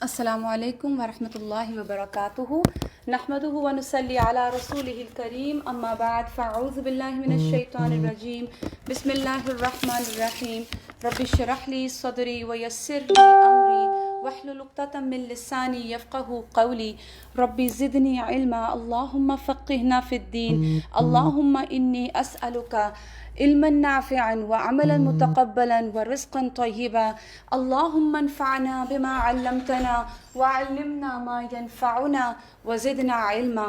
السلام علیکم ورحمۃ اللہ وبرکاتہ نحمدہ ونصلی علی رسولہ الکریم اما بعد فاعوذ باللہ من الشیطان الرجیم بسم اللہ الرحمن الرحیم رب اشرح لی صدری ویسر لی امری واحلل عقدۃ من لسانی یفقہوا قولی رب زدنی علما اللہم فقہنا فی الدین اللہم انی اسألک علما نافعا وعملا متقبلا ورزقا طیبا اللهم انفعنا بما علمتنا وعلمنا ما ينفعنا وزدنا علما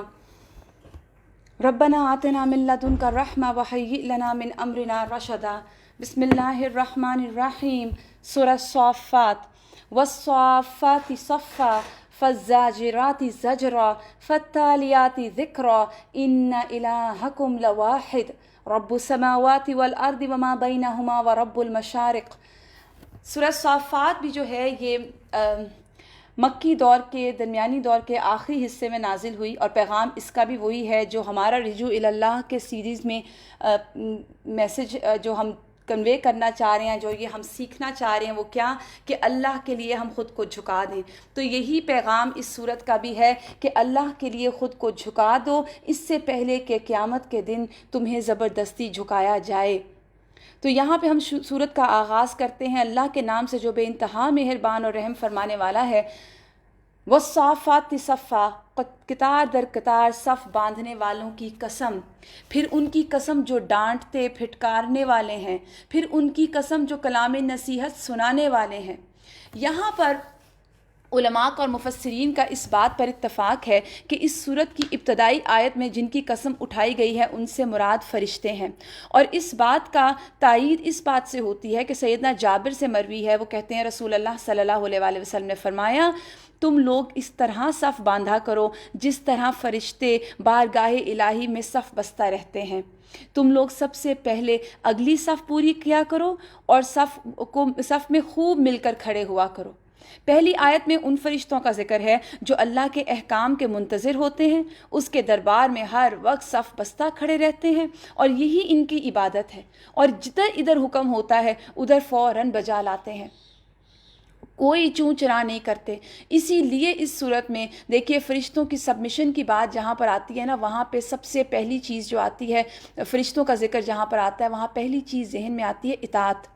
ربنا آتنا من لدنك رحمة وهيئ لنا من أمرنا رشدا بسم الله الرحمن الرحيم سورة الصافات والصافات صفا فالزاجرات زجرا فالتاليات ذكرا إن إلهكم لواحد رب السماوات والارض وما بینہما ورب المشارق۔ سورہ صافات بھی جو ہے یہ مکی دور کے درمیانی دور کے آخری حصے میں نازل ہوئی، اور پیغام اس کا بھی وہی ہے جو ہمارا رجوع اللہ کے سیریز میں میسج جو ہم کنوے کرنا چاہ رہے ہیں، جو یہ ہم سیکھنا چاہ رہے ہیں، وہ کیا کہ اللہ کے لیے ہم خود کو جھکا دیں۔ تو یہی پیغام اس صورت کا بھی ہے کہ اللہ کے لیے خود کو جھکا دو اس سے پہلے کہ قیامت کے دن تمہیں زبردستی جھکایا جائے۔ تو یہاں پہ ہم صورت کا آغاز کرتے ہیں اللہ کے نام سے جو بے انتہا مہربان اور رحم فرمانے والا ہے۔ والصافات صفا، قطار در قطار صف باندھنے والوں کی قسم، پھر ان کی قسم جو ڈانٹتے پھٹکارنے والے ہیں، پھر ان کی قسم جو کلام نصیحت سنانے والے ہیں۔ یہاں پر علماء اور مفسرین کا اس بات پر اتفاق ہے کہ اس سورت کی ابتدائی آیت میں جن کی قسم اٹھائی گئی ہے ان سے مراد فرشتے ہیں، اور اس بات کا تائید اس بات سے ہوتی ہے کہ سیدنا جابر سے مروی ہے، وہ کہتے ہیں رسول اللہ صلی اللہ علیہ وآلہ وسلم نے فرمایا تم لوگ اس طرح صف باندھا کرو جس طرح فرشتے بارگاہ الہی میں صف بستہ رہتے ہیں۔ تم لوگ سب سے پہلے اگلی صف پوری کیا کرو اور صف میں خوب مل کر کھڑے ہوا کرو۔ پہلی آیت میں ان فرشتوں کا ذکر ہے جو اللہ کے احکام کے منتظر ہوتے ہیں، اس کے دربار میں ہر وقت صف بستہ کھڑے رہتے ہیں، اور یہی ان کی عبادت ہے، اور جدھر ادھر حکم ہوتا ہے ادھر فوراً بجا لاتے ہیں، کوئی چوں چرا نہیں کرتے۔ اسی لیے اس صورت میں دیکھیے فرشتوں کی سبمیشن کی بات جہاں پر آتی ہے نا، وہاں پہ سب سے پہلی چیز جو آتی ہے، فرشتوں کا ذکر جہاں پر آتا ہے وہاں پہلی چیز ذہن میں آتی ہے اطاعت۔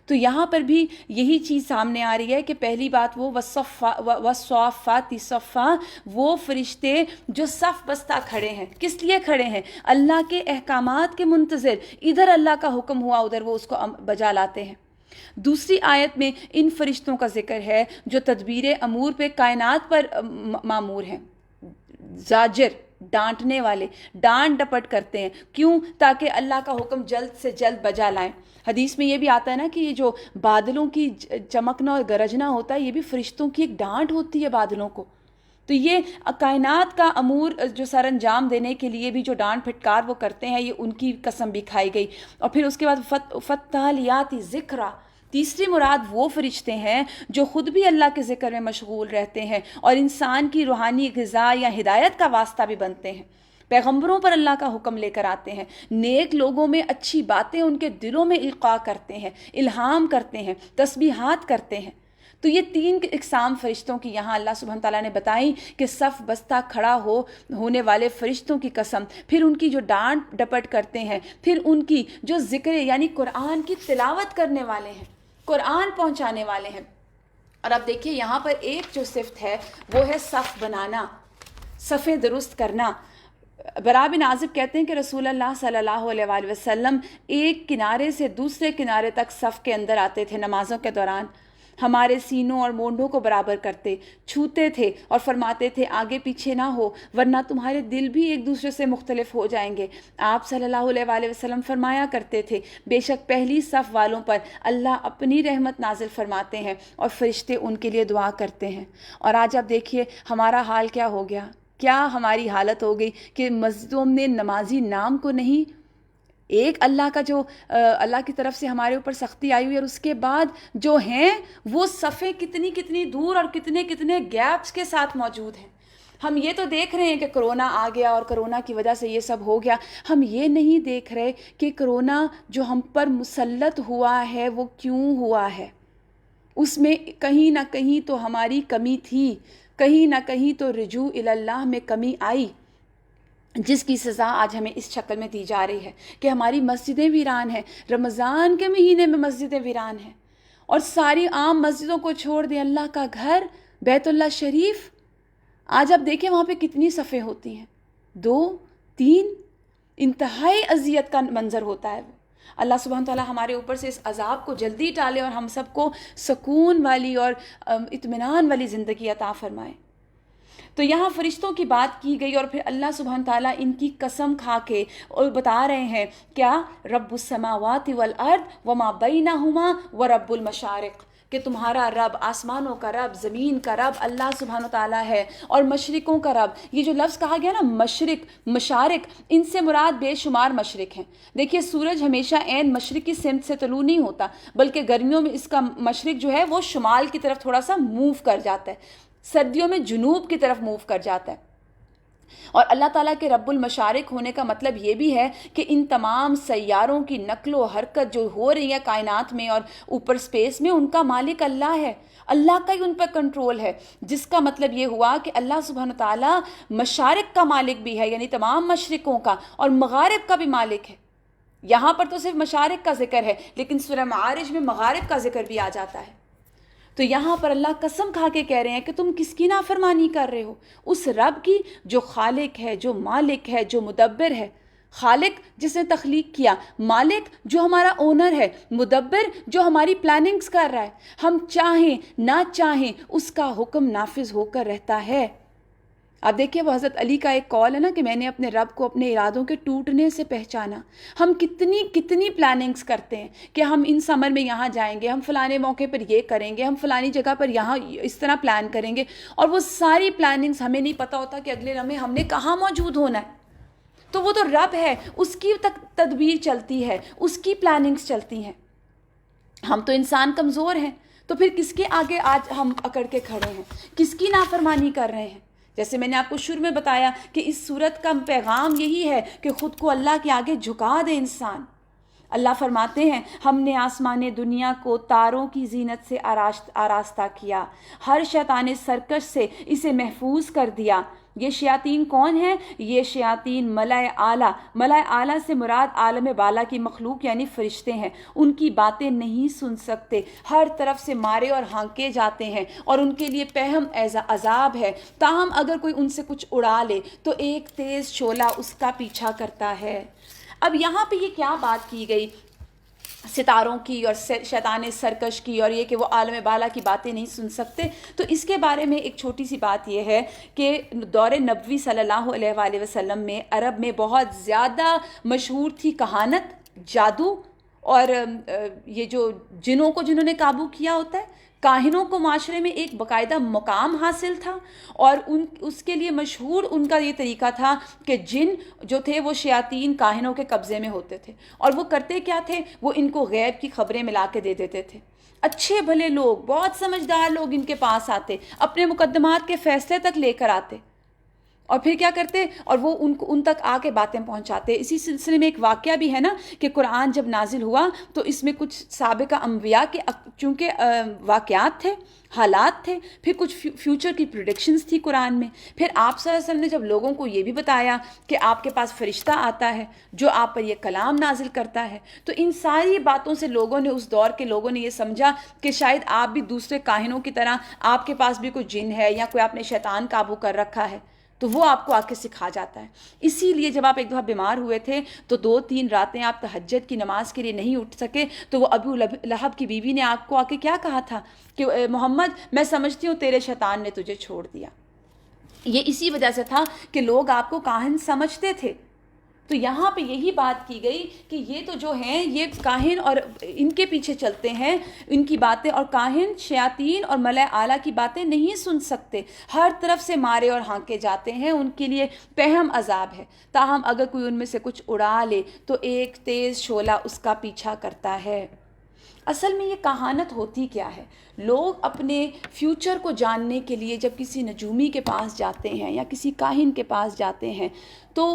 تو یہاں پر بھی یہی چیز سامنے آ رہی ہے کہ پہلی بات وہ والصافات صفا، وہ فرشتے جو صف بستہ کھڑے ہیں، کس لیے کھڑے ہیں؟ اللہ کے احکامات کے منتظر، ادھر اللہ کا حکم ہوا ادھر وہ اس کو بجا لاتے ہیں۔ دوسری آیت میں ان فرشتوں کا ذکر ہے جو تدبیر امور پہ کائنات پر مامور ہیں، زاجر ڈانٹنے والے، ڈانٹ ڈپٹ کرتے ہیں، کیوں؟ تاکہ اللہ کا حکم جلد سے جلد بجا لائیں۔ حدیث میں یہ بھی آتا ہے نا کہ یہ جو بادلوں کی چمکنا اور گرجنا ہوتا ہے یہ بھی فرشتوں کی ایک ڈانٹ ہوتی ہے بادلوں کو۔ تو یہ کائنات کا امور جو سر انجام دینے کے لیے بھی جو ڈانٹ پھٹکار وہ کرتے ہیں، یہ ان کی قسم بھی کھائی گئی۔ اور پھر اس کے بعد فالتالیات ذکرا، تیسری مراد وہ فرشتے ہیں جو خود بھی اللہ کے ذکر میں مشغول رہتے ہیں اور انسان کی روحانی غذا یا ہدایت کا واسطہ بھی بنتے ہیں، پیغمبروں پر اللہ کا حکم لے کر آتے ہیں، نیک لوگوں میں اچھی باتیں ان کے دلوں میں القاء کرتے ہیں، الہام کرتے ہیں، تسبیحات کرتے ہیں۔ تو یہ تین اقسام فرشتوں کی یہاں اللہ سبحانہ تعالیٰ نے بتائیں کہ صف بستہ کھڑا ہونے والے فرشتوں کی قسم، پھر ان کی جو ڈانٹ ڈپٹ کرتے ہیں، پھر ان کی جو ذکر یعنی قرآن کی تلاوت کرنے والے ہیں، قرآن پہنچانے والے ہیں۔ اور اب دیکھیے یہاں پر ایک جو صفت ہے وہ ہے صف بنانا، صفیں درست کرنا۔ براء بن عازب کہتے ہیں کہ رسول اللہ صلی اللہ علیہ وآلہ وسلم ایک کنارے سے دوسرے کنارے تک صف کے اندر آتے تھے نمازوں کے دوران، ہمارے سینوں اور مونڈوں کو برابر کرتے، چھوتے تھے اور فرماتے تھے آگے پیچھے نہ ہو ورنہ تمہارے دل بھی ایک دوسرے سے مختلف ہو جائیں گے۔ آپ صلی اللہ علیہ وآلہ وسلم فرمایا کرتے تھے بے شک پہلی صف والوں پر اللہ اپنی رحمت نازل فرماتے ہیں اور فرشتے ان کے لیے دعا کرتے ہیں۔ اور آج اب دیکھیے ہمارا حال کیا ہو گیا، کیا ہماری حالت ہو گئی کہ مسجدوں میں نمازی نام کو نہیں، ایک اللہ کا جو اللہ کی طرف سے ہمارے اوپر سختی آئی ہوئی اور اس کے بعد جو ہیں وہ صفیں کتنی کتنی دور اور کتنے کتنے گیپس کے ساتھ موجود ہیں۔ ہم یہ تو دیکھ رہے ہیں کہ کرونا آ گیا اور کرونا کی وجہ سے یہ سب ہو گیا، ہم یہ نہیں دیکھ رہے کہ کرونا جو ہم پر مسلط ہوا ہے وہ کیوں ہوا ہے، اس میں کہیں نہ کہیں تو ہماری کمی تھی، کہیں نہ کہیں تو رجوع اللہ میں کمی آئی، جس کی سزا آج ہمیں اس شکل میں دی جا رہی ہے کہ ہماری مسجدیں ویران ہیں، رمضان کے مہینے میں مسجدیں ویران ہیں، اور ساری عام مسجدوں کو چھوڑ دیں اللہ کا گھر بیت اللہ شریف، آج آپ دیکھیں وہاں پہ کتنی صفیں ہوتی ہیں، 2 3، انتہائی اذیت کا منظر ہوتا ہے وہ۔ اللہ سبحانہ تعالیٰ ہمارے اوپر سے اس عذاب کو جلدی ٹالے اور ہم سب کو سکون والی اور اطمینان والی زندگی عطا فرمائے۔ تو یہاں فرشتوں کی بات کی گئی، اور پھر اللہ سبحانہ تعالیٰ ان کی قسم کھا کے اور بتا رہے ہیں کیا، رب السماوات والارض وما بینہما ورب المشارق، کہ تمہارا رب آسمانوں کا رب، زمین کا رب اللہ سبحانہ تعالیٰ ہے، اور مشرقوں کا رب۔ یہ جو لفظ کہا گیا نا مشرق مشارق، ان سے مراد بے شمار مشرق ہیں۔ دیکھیے سورج ہمیشہ عین مشرق کی سمت سے طلوع نہیں ہوتا، بلکہ گرمیوں میں اس کا مشرق جو ہے وہ شمال کی طرف تھوڑا سا موو کر جاتا ہے، سردیوں میں جنوب کی طرف موو کر جاتا ہے۔ اور اللہ تعالیٰ کے رب المشارق ہونے کا مطلب یہ بھی ہے کہ ان تمام سیاروں کی نقل و حرکت جو ہو رہی ہے کائنات میں اور اوپر اسپیس میں، ان کا مالک اللہ ہے، اللہ کا ہی ان پر کنٹرول ہے، جس کا مطلب یہ ہوا کہ اللہ سبحانہ تعالیٰ مشارق کا مالک بھی ہے، یعنی تمام مشرقوں کا، اور مغارب کا بھی مالک ہے۔ یہاں پر تو صرف مشارق کا ذکر ہے، لیکن سورہ معارج میں مغارب کا ذکر بھی آ جاتا ہے۔ تو یہاں پر اللہ قسم کھا کے کہہ رہے ہیں کہ تم کس کی نافرمانی کر رہے ہو؟ اس رب کی جو خالق ہے، جو مالک ہے، جو مدبر ہے۔ خالق جس نے تخلیق کیا، مالک جو ہمارا اونر ہے، مدبر جو ہماری پلاننگز کر رہا ہے، ہم چاہیں نہ چاہیں اس کا حکم نافذ ہو کر رہتا ہے۔ اب دیکھیے وہ حضرت علی کا ایک قول ہے نا کہ میں نے اپنے رب کو اپنے ارادوں کے ٹوٹنے سے پہچانا۔ ہم کتنی پلاننگز کرتے ہیں کہ ہم ان سمر میں یہاں جائیں گے، ہم فلانے موقع پر یہ کریں گے، ہم فلانی جگہ پر یہاں اس طرح پلان کریں گے، اور وہ ساری پلاننگز ہمیں نہیں پتہ ہوتا کہ اگلے لمحے ہم نے کہاں موجود ہونا ہے۔ تو وہ تو رب ہے، اس کی تک تدبیر چلتی ہے، اس کی پلاننگز چلتی ہیں۔ ہم تو انسان کمزور ہیں، تو پھر کس کے آگے آج ہم اکڑ کے کھڑے ہیں، کس کی نافرمانی کر رہے ہیں؟ جیسے میں نے آپ کو شروع میں بتایا کہ اس صورت کا پیغام یہی ہے کہ خود کو اللہ کے آگے جھکا دے انسان۔ اللہ فرماتے ہیں ہم نے آسمان دنیا کو تاروں کی زینت سے آراستہ کیا، ہر شیطان سرکش سے اسے محفوظ کر دیا۔ یہ شیاطین کون ہیں؟ یہ شیاطین ملائے اعلیٰ، ملائے اعلیٰ سے مراد عالم بالا کی مخلوق یعنی فرشتے ہیں۔ ان کی باتیں نہیں سن سکتے، ہر طرف سے مارے اور ہانکے جاتے ہیں، اور ان کے لیے پہم عذاب ہے۔ تاہم اگر کوئی ان سے کچھ اڑا لے تو ایک تیز شعلہ اس کا پیچھا کرتا ہے۔ اب یہاں پہ یہ کیا بات کی گئی ستاروں کی اور شیطان سرکش کی، اور یہ کہ وہ عالم بالا کی باتیں نہیں سن سکتے؟ تو اس کے بارے میں ایک چھوٹی سی بات یہ ہے کہ دور نبوی صلی اللہ علیہ وآلہ وسلم میں عرب میں بہت زیادہ مشہور تھی کہانت، جادو، اور یہ جو جنوں کو جنہوں نے قابو کیا ہوتا ہے، کاہنوں کو معاشرے میں ایک باقاعدہ مقام حاصل تھا، اور اس کے لیے مشہور ان کا یہ طریقہ تھا کہ جن جو تھے وہ شیاطین کاہنوں کے قبضے میں ہوتے تھے، اور وہ کرتے کیا تھے، وہ ان کو غیب کی خبریں ملا کے دے دیتے تھے۔ اچھے بھلے لوگ، بہت سمجھدار لوگ ان کے پاس آتے، اپنے مقدمات کے فیصلے تک لے کر آتے، اور پھر کیا کرتے، اور وہ ان تک آ کے باتیں پہنچاتے۔ اسی سلسلے میں ایک واقعہ بھی ہے نا کہ قرآن جب نازل ہوا تو اس میں کچھ سابقہ انبیاء کے چونکہ واقعات تھے، حالات تھے، پھر کچھ فیوچر کی پریڈکشنز تھی قرآن میں۔ پھر آپ صلی اللہ علیہ وسلم نے جب لوگوں کو یہ بھی بتایا کہ آپ کے پاس فرشتہ آتا ہے جو آپ پر یہ کلام نازل کرتا ہے، تو ان ساری باتوں سے لوگوں نے، اس دور کے لوگوں نے یہ سمجھا کہ شاید آپ بھی دوسرے کاہنوں کی طرح، آپ کے پاس بھی کوئی جن ہے یا کوئی آپ نے شیطان قابو کر رکھا ہے، تو وہ آپ کو آ کے سکھا جاتا ہے۔ اسی لیے جب آپ ایک دفعہ بیمار ہوئے تھے تو 2-3 راتیں آپ تہجد کی نماز کے لیے نہیں اٹھ سکے، تو وہ ابو لہب کی بیوی نے آپ کو آ کے کیا کہا تھا کہ محمد میں سمجھتی ہوں تیرے شیطان نے تجھے چھوڑ دیا۔ یہ اسی وجہ سے تھا کہ لوگ آپ کو کاہن سمجھتے تھے۔ تو یہاں پہ یہی بات کی گئی کہ یہ تو جو ہیں یہ کاہن اور ان کے پیچھے چلتے ہیں، ان کی باتیں، اور کاہن شیاطین اور ملائے اعلیٰ کی باتیں نہیں سن سکتے، ہر طرف سے مارے اور ہانکے جاتے ہیں، ان کے لیے پہم عذاب ہے۔ تاہم اگر کوئی ان میں سے کچھ اڑا لے تو ایک تیز شعلہ اس کا پیچھا کرتا ہے۔ اصل میں یہ کہانت ہوتی کیا ہے؟ لوگ اپنے فیوچر کو جاننے کے لیے جب کسی نجومی کے پاس جاتے ہیں یا کسی کاہن کے پاس جاتے ہیں تو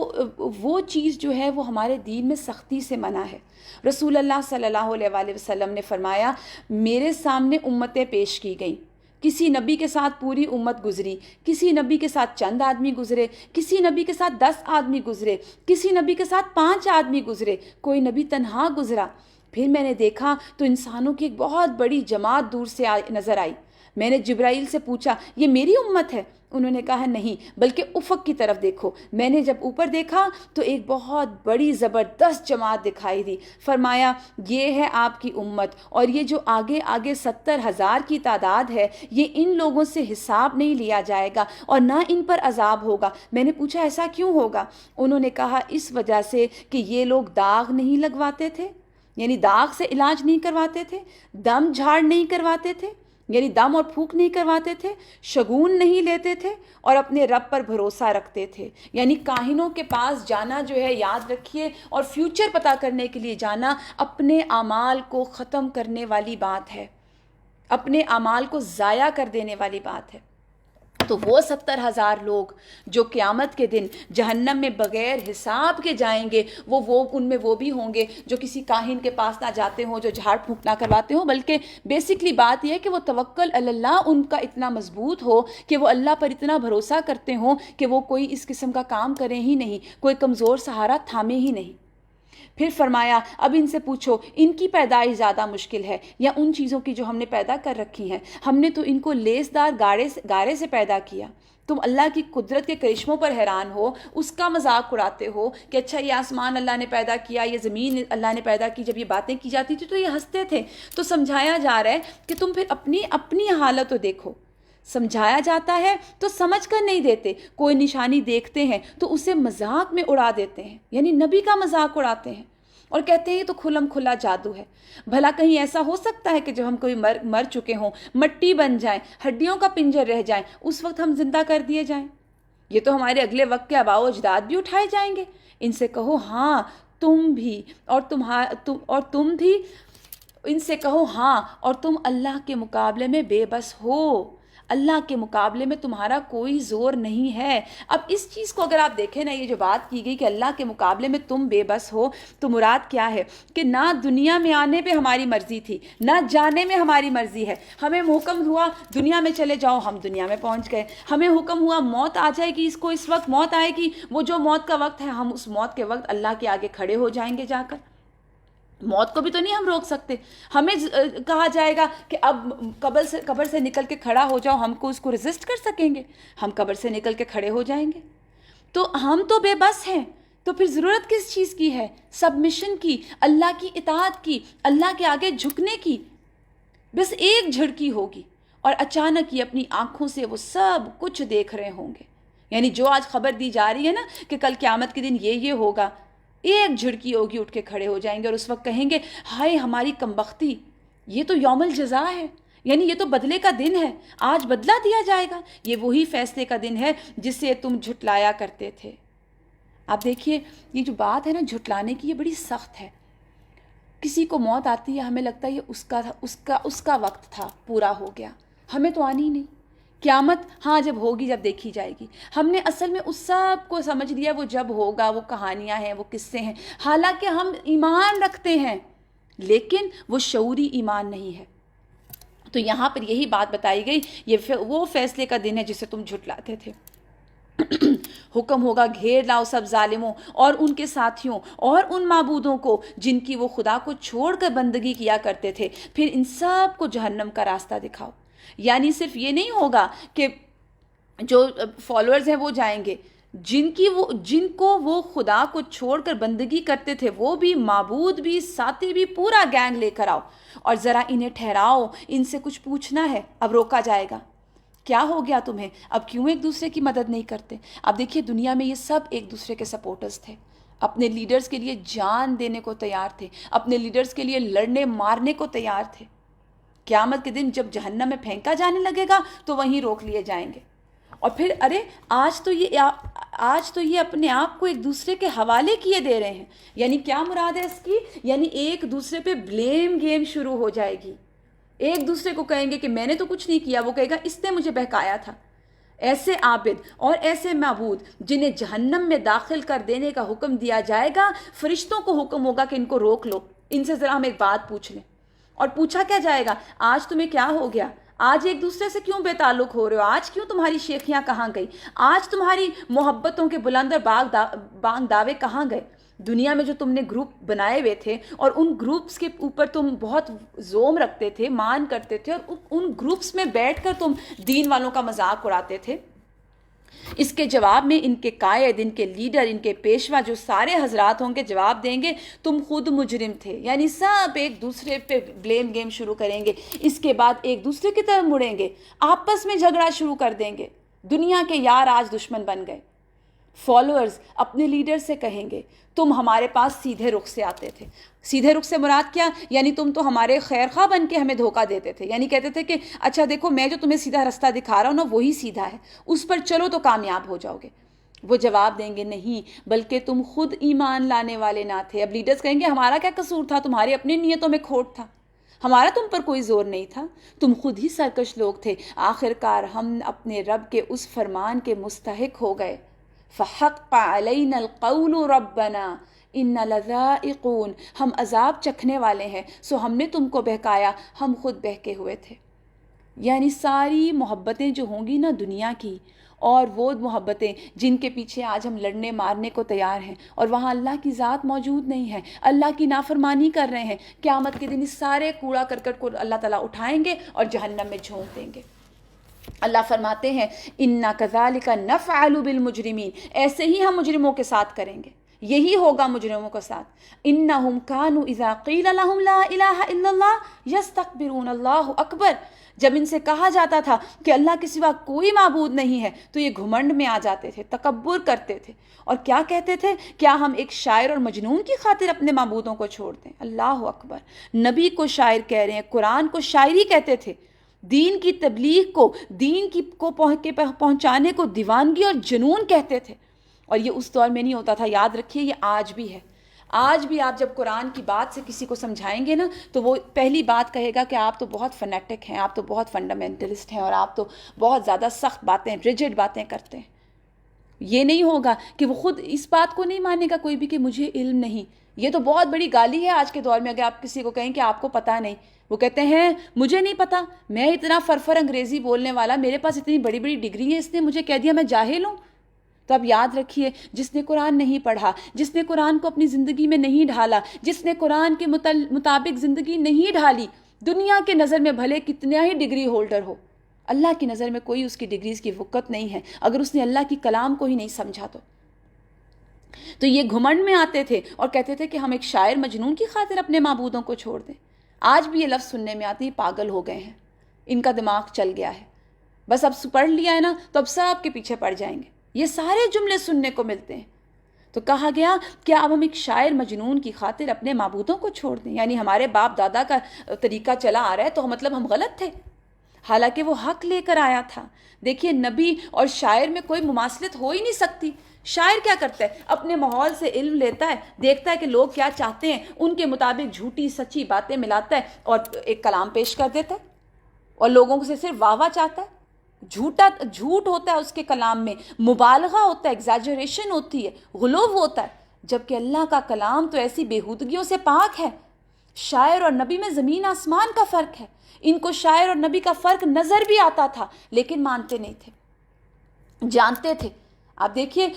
وہ چیز جو ہے وہ ہمارے دین میں سختی سے منع ہے۔ رسول اللہ صلی اللہ علیہ وآلہ وسلم نے فرمایا میرے سامنے امتیں پیش کی گئیں، کسی نبی کے ساتھ پوری امت گزری، کسی نبی کے ساتھ چند آدمی گزرے، کسی نبی کے ساتھ 10 آدمی گزرے، کسی نبی کے ساتھ 5 آدمی گزرے، کوئی نبی تنہا گزرا۔ پھر میں نے دیکھا تو انسانوں کی ایک بہت بڑی جماعت دور سے نظر آئی۔ میں نے جبرائیل سے پوچھا یہ میری امت ہے؟ انہوں نے کہا نہیں، بلکہ افق کی طرف دیکھو۔ میں نے جب اوپر دیکھا تو ایک بہت بڑی زبردست جماعت دکھائی دی۔ فرمایا یہ ہے آپ کی امت، اور یہ جو آگے آگے 70,000 کی تعداد ہے، یہ ان لوگوں سے حساب نہیں لیا جائے گا اور نہ ان پر عذاب ہوگا۔ میں نے پوچھا ایسا کیوں ہوگا؟ انہوں نے کہا اس وجہ سے کہ یہ لوگ داغ نہیں لگواتے تھے، یعنی داغ سے علاج نہیں کرواتے تھے، دم جھاڑ نہیں کرواتے تھے، یعنی دم اور پھونک نہیں کرواتے تھے، شگون نہیں لیتے تھے، اور اپنے رب پر بھروسہ رکھتے تھے۔ یعنی کاہنوں کے پاس جانا جو ہے، یاد رکھیے، اور فیوچر پتہ کرنے کے لیے جانا اپنے اعمال کو ختم کرنے والی بات ہے، اپنے اعمال کو ضائع کر دینے والی بات ہے۔ تو وہ 70,000 لوگ جو قیامت کے دن جہنم میں بغیر حساب کے جائیں گے، وہ ان میں وہ بھی ہوں گے جو کسی کاہن کے پاس نہ جاتے ہوں، جو جھاڑ پھونک نہ کرواتے ہوں، بلکہ بیسکلی بات یہ ہے کہ وہ توکل علی اللہ ان کا اتنا مضبوط ہو کہ وہ اللہ پر اتنا بھروسہ کرتے ہوں کہ وہ کوئی اس قسم کا کام کریں ہی نہیں، کوئی کمزور سہارا تھامے ہی نہیں۔ پھر فرمایا اب ان سے پوچھو ان کی پیدائش زیادہ مشکل ہے یا ان چیزوں کی جو ہم نے پیدا کر رکھی ہیں؟ ہم نے تو ان کو لیسدار گارے سے پیدا کیا۔ تم اللہ کی قدرت کے کرشموں پر حیران ہو، اس کا مذاق اڑاتے ہو کہ اچھا یہ آسمان اللہ نے پیدا کیا، یہ زمین اللہ نے پیدا کی۔ جب یہ باتیں کی جاتی تھی تو یہ ہنستے تھے۔ تو سمجھایا جا رہا ہے کہ تم پھر اپنی حالت کو دیکھو۔ سمجھایا جاتا ہے تو سمجھ کر نہیں دیتے، کوئی نشانی دیکھتے ہیں تو اسے مذاق میں اڑا دیتے ہیں، یعنی نبی کا مذاق اڑاتے ہیں اور کہتے ہیں یہ تو کھلم کھلا جادو ہے۔ بھلا کہیں ایسا ہو سکتا ہے کہ جب ہم کوئی مر چکے ہوں، مٹی بن جائیں، ہڈیوں کا پنجر رہ جائیں، اس وقت ہم زندہ کر دیے جائیں؟ یہ تو ہمارے اگلے وقت کے آباء و اجداد بھی اٹھائے جائیں گے۔ ان سے کہو ہاں تم بھی اور تم بھی، ان سے کہو ہاں اور تم اللہ کے مقابلے میں بے بس ہو، اللہ کے مقابلے میں تمہارا کوئی زور نہیں ہے۔ اب اس چیز کو اگر آپ دیکھیں نا، یہ جو بات کی گئی کہ اللہ کے مقابلے میں تم بے بس ہو، تو مراد کیا ہے کہ نہ دنیا میں آنے پہ ہماری مرضی تھی، نہ جانے میں ہماری مرضی ہے۔ ہمیں حکم ہوا دنیا میں چلے جاؤ، ہم دنیا میں پہنچ گئے۔ ہمیں حکم ہوا موت آ جائے گی، اس کو اس وقت موت آئے گی، وہ جو موت کا وقت ہے ہم اس موت کے وقت اللہ کے آگے کھڑے ہو جائیں گے۔ جا کر موت کو بھی تو نہیں ہم روک سکتے۔ ہمیں کہا جائے گا کہ اب قبر سے نکل کے کھڑا ہو جاؤ، ہم کو اس کو ریزسٹ کر سکیں گے؟ ہم قبر سے نکل کے کھڑے ہو جائیں گے۔ تو ہم تو بے بس ہیں، تو پھر ضرورت کس چیز کی ہے؟ سبمیشن کی، اللہ کی اطاعت کی، اللہ کے آگے جھکنے کی۔ بس ایک جھڑکی ہوگی اور اچانک یہ اپنی آنکھوں سے وہ سب کچھ دیکھ رہے ہوں گے۔ یعنی جو آج خبر دی جا رہی ہے نا کہ کل قیامت کے دن یہ ہوگا، ایک جھڑکی ہوگی، اٹھ کے کھڑے ہو جائیں گے اور اس وقت کہیں گے ہائے ہماری کمبختی، یہ تو یوم الجزا ہے، یعنی یہ تو بدلے کا دن ہے، آج بدلہ دیا جائے گا۔ یہ وہی فیصلے کا دن ہے جسے تم جھٹلایا کرتے تھے۔ آپ دیکھیے یہ جو بات ہے نا جھٹلانے کی، یہ بڑی سخت ہے۔ کسی کو موت آتی ہے، ہمیں لگتا ہے یہ اس کا وقت تھا، پورا ہو گیا، ہمیں تو آنی ہی نہیں۔ قیامت ہاں جب ہوگی، جب دیکھی جائے گی۔ ہم نے اصل میں اس سب کو سمجھ لیا وہ جب ہوگا، وہ کہانیاں ہیں، وہ قصے ہیں، حالانکہ ہم ایمان رکھتے ہیں لیکن وہ شعوری ایمان نہیں ہے۔ تو یہاں پر یہی بات بتائی گئی، یہ وہ فیصلے کا دن ہے جسے تم جھٹلاتے تھے۔ حکم ہوگا گھیر لاؤ سب ظالموں اور ان کے ساتھیوں اور ان معبودوں کو جن کی وہ خدا کو چھوڑ کر بندگی کیا کرتے تھے، پھر ان سب کو جہنم کا راستہ دکھاؤ۔ یعنی صرف یہ نہیں ہوگا کہ جو فالوورز ہیں وہ جائیں گے، جن کو وہ خدا کو چھوڑ کر بندگی کرتے تھے، وہ بھی، معبود بھی، ساتھی بھی، پورا گینگ لے کر آؤ اور ذرا انہیں ٹھہراؤ، ان سے کچھ پوچھنا ہے۔ اب روکا جائے گا، کیا ہو گیا تمہیں؟ اب کیوں ایک دوسرے کی مدد نہیں کرتے؟ اب دیکھیے دنیا میں یہ سب ایک دوسرے کے سپورٹرز تھے، اپنے لیڈرز کے لیے جان دینے کو تیار تھے، اپنے لیڈرز کے لیے لڑنے مارنے کو تیار تھے۔ قیامت کے دن جب جہنم میں پھینکا جانے لگے گا تو وہیں روک لیے جائیں گے اور پھر آج تو یہ اپنے آپ کو ایک دوسرے کے حوالے کیے دے رہے ہیں. یعنی کیا مراد ہے اس کی؟ یعنی ایک دوسرے پہ بلیم گیم شروع ہو جائے گی. ایک دوسرے کو کہیں گے کہ میں نے تو کچھ نہیں کیا، وہ کہے گا اس نے مجھے بہکایا تھا. ایسے عابد اور ایسے معبود جنہیں جہنم میں داخل کر دینے کا حکم دیا جائے گا، فرشتوں کو حکم ہوگا کہ ان کو روک لو، ان سے ذرا ہم ایک بات پوچھ لیں. اور پوچھا کیا جائے گا؟ آج تمہیں کیا ہو گیا؟ آج ایک دوسرے سے کیوں بے تعلق ہو رہے ہو؟ آج کیوں تمہاری شیخیاں کہاں گئی؟ آج تمہاری محبتوں کے بلند اور بانگ دعوے کہاں گئے؟ دنیا میں جو تم نے گروپ بنائے ہوئے تھے اور ان گروپس کے اوپر تم بہت زوم رکھتے تھے، مان کرتے تھے، اور ان گروپس میں بیٹھ کر تم دین والوں کا مذاق اڑاتے تھے، اس کے جواب میں ان کے قائد، ان کے لیڈر، ان کے پیشوا جو سارے حضرات ہوں گے جواب دیں گے تم خود مجرم تھے. یعنی سب ایک دوسرے پہ بلیم گیم شروع کریں گے. اس کے بعد ایک دوسرے کی طرف مڑیں گے، آپس میں جھگڑا شروع کر دیں گے. دنیا کے یار آج دشمن بن گئے. فالوورز اپنے لیڈر سے کہیں گے تم ہمارے پاس سیدھے رخ سے آتے تھے. سیدھے رخ سے مراد کیا؟ یعنی تم تو ہمارے خیر خواہ بن کے ہمیں دھوکہ دیتے تھے. یعنی کہتے تھے کہ اچھا دیکھو میں جو تمہیں سیدھا رستہ دکھا رہا ہوں نا وہی سیدھا ہے، اس پر چلو تو کامیاب ہو جاؤ گے. وہ جواب دیں گے نہیں، بلکہ تم خود ایمان لانے والے نہ تھے. اب لیڈرز کہیں گے ہمارا کیا قصور تھا؟ تمہاری اپنی نیتوں میں کھوٹ تھا، ہمارا تم پر کوئی زور نہیں تھا، تم خود ہی سرکش لوگ تھے. آخرکار ہم اپنے رب کے اس فرمان کے مستحق ہو گئے. فحق علینا القول ربنا ان لذائقون، ہم عذاب چکھنے والے ہیں، سو ہم نے تم کو بہکایا، ہم خود بہکے ہوئے تھے. یعنی ساری محبتیں جو ہوں گی نا دنیا کی، اور وہ محبتیں جن کے پیچھے آج ہم لڑنے مارنے کو تیار ہیں، اور وہاں اللہ کی ذات موجود نہیں ہے، اللہ کی نافرمانی کر رہے ہیں، قیامت کے دن اس سارے کوڑا کرکٹ کو اللہ تعالیٰ اٹھائیں گے اور جہنم میں جھونک دیں گے. اللہ فرماتے ہیں اِنَّا كَذَلِكَ نَفْعَلُ بِالْمُجْرِمِينَ، ایسے ہی ہم مجرموں کے ساتھ کریں گے، یہی ہوگا مجرموں کے ساتھ. إِنَّهُمْ كَانُوا إِذَا قِيلَ لَهُمْ لَا إِلَهَ إِلَّا اللَّهُ يَسْتَكْبِرُونَ. اللہ اکبر. جب ان سے کہا جاتا تھا کہ اللہ کے سوا کوئی معبود نہیں ہے تو یہ گھمنڈ میں آ جاتے تھے، تکبر کرتے تھے، اور کیا کہتے تھے؟ کیا ہم ایک شاعر اور مجنون کی خاطر اپنے معبودوں کو چھوڑ دیں؟ اللہ اکبر. نبی کو شاعر کہہ رہے ہیں، قرآن کو شاعری کہتے تھے، دین کی تبلیغ کو، دین کی کو پہنچانے کو دیوانگی اور جنون کہتے تھے. اور یہ اس دور میں نہیں ہوتا تھا، یاد رکھیے یہ آج بھی ہے. آج بھی آپ جب قرآن کی بات سے کسی کو سمجھائیں گے نا تو وہ پہلی بات کہے گا کہ آپ تو بہت فنیٹک ہیں، آپ تو بہت فنڈامنٹلسٹ ہیں، اور آپ تو بہت زیادہ سخت باتیں، ریجڈ باتیں کرتے ہیں. یہ نہیں ہوگا کہ وہ خود اس بات کو نہیں مانے گا کوئی بھی کہ مجھے علم نہیں. یہ تو بہت بڑی گالی ہے آج کے دور میں. اگر آپ کسی کو کہیں کہ آپ کو پتہ نہیں، وہ کہتے ہیں مجھے نہیں پتا، میں اتنا فرفر انگریزی بولنے والا، میرے پاس اتنی بڑی بڑی ڈگری ہے، اس نے مجھے کہہ دیا میں جاہل ہوں. تو اب یاد رکھیے، جس نے قرآن نہیں پڑھا، جس نے قرآن کو اپنی زندگی میں نہیں ڈھالا، جس نے قرآن کے مطابق زندگی نہیں ڈھالی، دنیا کے نظر میں بھلے کتنا ہی ڈگری ہولڈر ہو، اللہ کی نظر میں کوئی اس کی ڈگریز کی وقت نہیں ہے اگر اس نے اللہ کی کلام کو ہی نہیں سمجھا. تو یہ گھمنڈ میں آتے تھے اور کہتے تھے کہ ہم ایک شاعر مجنون کی خاطر اپنے معبودوں کو چھوڑ دیں. آج بھی یہ لفظ سننے میں آتی، پاگل ہو گئے ہیں، ان کا دماغ چل گیا ہے، بس اب پڑھ لیا ہے نا تو اب سب کے پیچھے پڑ جائیں گے. یہ سارے جملے سننے کو ملتے ہیں. تو کہا گیا کہ اب ہم ایک شاعر مجنون کی خاطر اپنے معبودوں کو چھوڑ دیں. یعنی ہمارے باپ دادا کا طریقہ چلا آ رہا ہے تو مطلب ہم غلط تھے، حالانکہ وہ حق لے کر آیا تھا. دیکھیے نبی اور شاعر میں کوئی مماثلت ہو ہی نہیں سکتی. شاعر کیا کرتا ہے؟ اپنے ماحول سے علم لیتا ہے، دیکھتا ہے کہ لوگ کیا چاہتے ہیں، ان کے مطابق جھوٹی سچی باتیں ملاتا ہے اور ایک کلام پیش کر دیتا ہے، اور لوگوں سے صرف واہ واہ چاہتا ہے. جھوٹ ہوتا ہے اس کے کلام میں، مبالغہ ہوتا ہے، ایگزیجریشن ہوتی ہے، غلو ہوتا ہے. جبکہ اللہ کا کلام تو ایسی بےہودگیوں سے پاک ہے. شاعر اور نبی میں زمین آسمان کا فرق ہے. ان کو شاعر اور نبی کا فرق نظر بھی آتا تھا لیکن مانتے نہیں تھے، جانتے تھے. آپ دیکھیے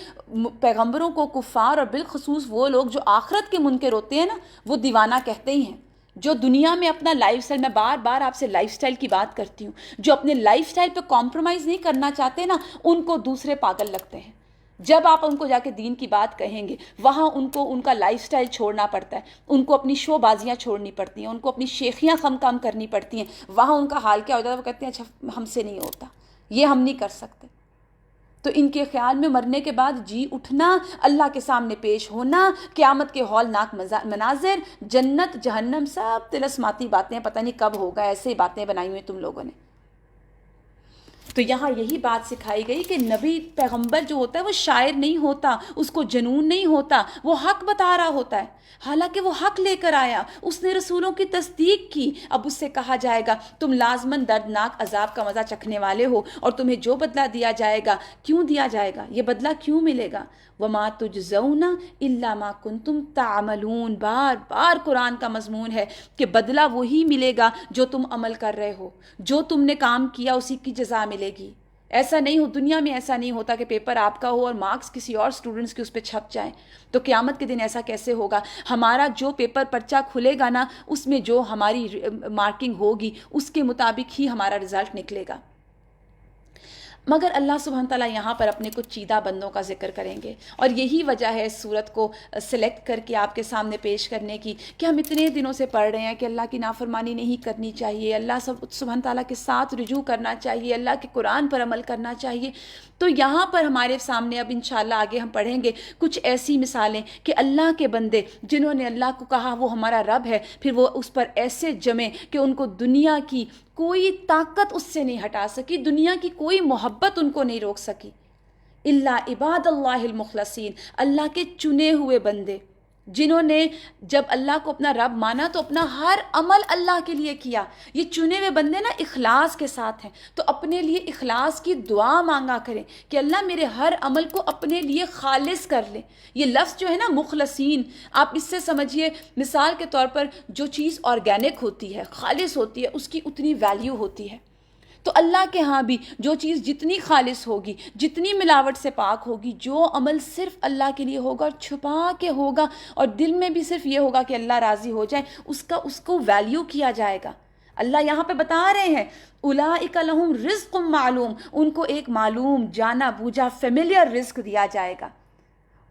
پیغمبروں کو کفار اور بالخصوص وہ لوگ جو آخرت کے منکر ہوتے ہیں نا، وہ دیوانہ کہتے ہی ہیں. جو دنیا میں اپنا لائف سٹائل، میں بار بار آپ سے لائف سٹائل کی بات کرتی ہوں، جو اپنے لائف سٹائل پہ کمپرومائز نہیں کرنا چاہتے نا، ان کو دوسرے پاگل لگتے ہیں. جب آپ ان کو جا کے دین کی بات کہیں گے، وہاں ان کو ان کا لائف سٹائل چھوڑنا پڑتا ہے، ان کو اپنی شو بازیاں چھوڑنی پڑتی ہیں، ان کو اپنی شیخیاں کم کرنی پڑتی ہیں. وہاں ان کا حال کیا ہو جاتا ہے؟ وہ کہتے ہیں اچھا ہم سے نہیں ہوتا، یہ ہم نہیں کر سکتے. تو ان کے خیال میں مرنے کے بعد جی اٹھنا، اللہ کے سامنے پیش ہونا، قیامت کے ہولناک مناظر، جنت جہنم، سب طلسماتی باتیں، پتہ نہیں کب ہوگا، ایسے ہی باتیں بنائی ہوئی تم لوگوں نے. تو یہاں یہی بات سکھائی گئی کہ نبی پیغمبر جو ہوتا ہے وہ شاعر نہیں ہوتا، اس کو جنون نہیں ہوتا، وہ حق بتا رہا ہوتا ہے، حالانکہ وہ حق لے کر آیا، اس نے رسولوں کی تصدیق کی۔ اب اس سے کہا جائے گا تم لازماً دردناک عذاب کا مزہ چکھنے والے ہو، اور تمہیں جو بدلہ دیا جائے گا، کیوں دیا جائے گا، یہ بدلہ کیوں ملے گا؟ وَمَا تُجْزَوْنَ إِلَّا مَا كُنْتُمْ تَعْمَلُونَ، بار بار قرآن کا مضمون ہے کہ بدلہ وہی ملے گا جو تم عمل کر رہے ہو، جو تم نے کام کیا اسی کی جزا ملے گی۔ ایسا نہیں ہو، دنیا میں ایسا نہیں ہوتا کہ پیپر آپ کا ہو اور مارکس کسی اور سٹوڈنٹس کے اس پہ چھپ جائیں، تو قیامت کے دن ایسا کیسے ہوگا؟ ہمارا جو پیپر پرچہ کھلے گا نا، اس میں جو ہماری مارکنگ ہوگی اس کے مطابق ہی ہمارا رزلٹ نکلے گا۔ مگر اللہ سبحانہ تعالیٰ یہاں پر اپنے کچھ چیدہ بندوں کا ذکر کریں گے، اور یہی وجہ ہے اس صورت کو سلیکٹ کر کے آپ کے سامنے پیش کرنے کی، کہ ہم اتنے دنوں سے پڑھ رہے ہیں کہ اللہ کی نافرمانی نہیں کرنی چاہیے، اللہ سبحانہ تعالیٰ کے ساتھ رجوع کرنا چاہیے، اللہ کے قرآن پر عمل کرنا چاہیے۔ تو یہاں پر ہمارے سامنے اب انشاءاللہ آگے ہم پڑھیں گے کچھ ایسی مثالیں کہ اللہ کے بندے جنہوں نے اللہ کو کہا وہ ہمارا رب ہے، پھر وہ اس پر ایسے جمے کہ ان کو دنیا کی کوئی طاقت اس سے نہیں ہٹا سکی، دنیا کی کوئی محبت ان کو نہیں روک سکی۔ الا عباد اللہ المخلصین، اللہ کے چنے ہوئے بندے جنہوں نے جب اللہ کو اپنا رب مانا تو اپنا ہر عمل اللہ کے لیے کیا۔ یہ چنے ہوئے بندے نا اخلاص کے ساتھ ہیں، تو اپنے لیے اخلاص کی دعا مانگا کریں کہ اللہ میرے ہر عمل کو اپنے لیے خالص کر لے۔ یہ لفظ جو ہے نا مخلصین، آپ اس سے سمجھیے مثال کے طور پر جو چیز آرگینک ہوتی ہے، خالص ہوتی ہے، اس کی اتنی ویلیو ہوتی ہے۔ تو اللہ کے ہاں بھی جو چیز جتنی خالص ہوگی، جتنی ملاوٹ سے پاک ہوگی، جو عمل صرف اللہ کے لیے ہوگا اور چھپا کے ہوگا اور دل میں بھی صرف یہ ہوگا کہ اللہ راضی ہو جائے، اس کو ویلیو کیا جائے گا۔ اللہ یہاں پہ بتا رہے ہیں اولئک لہم رزق معلوم، ان کو ایک معلوم جانا بوجھا فیملیئر رزق دیا جائے گا۔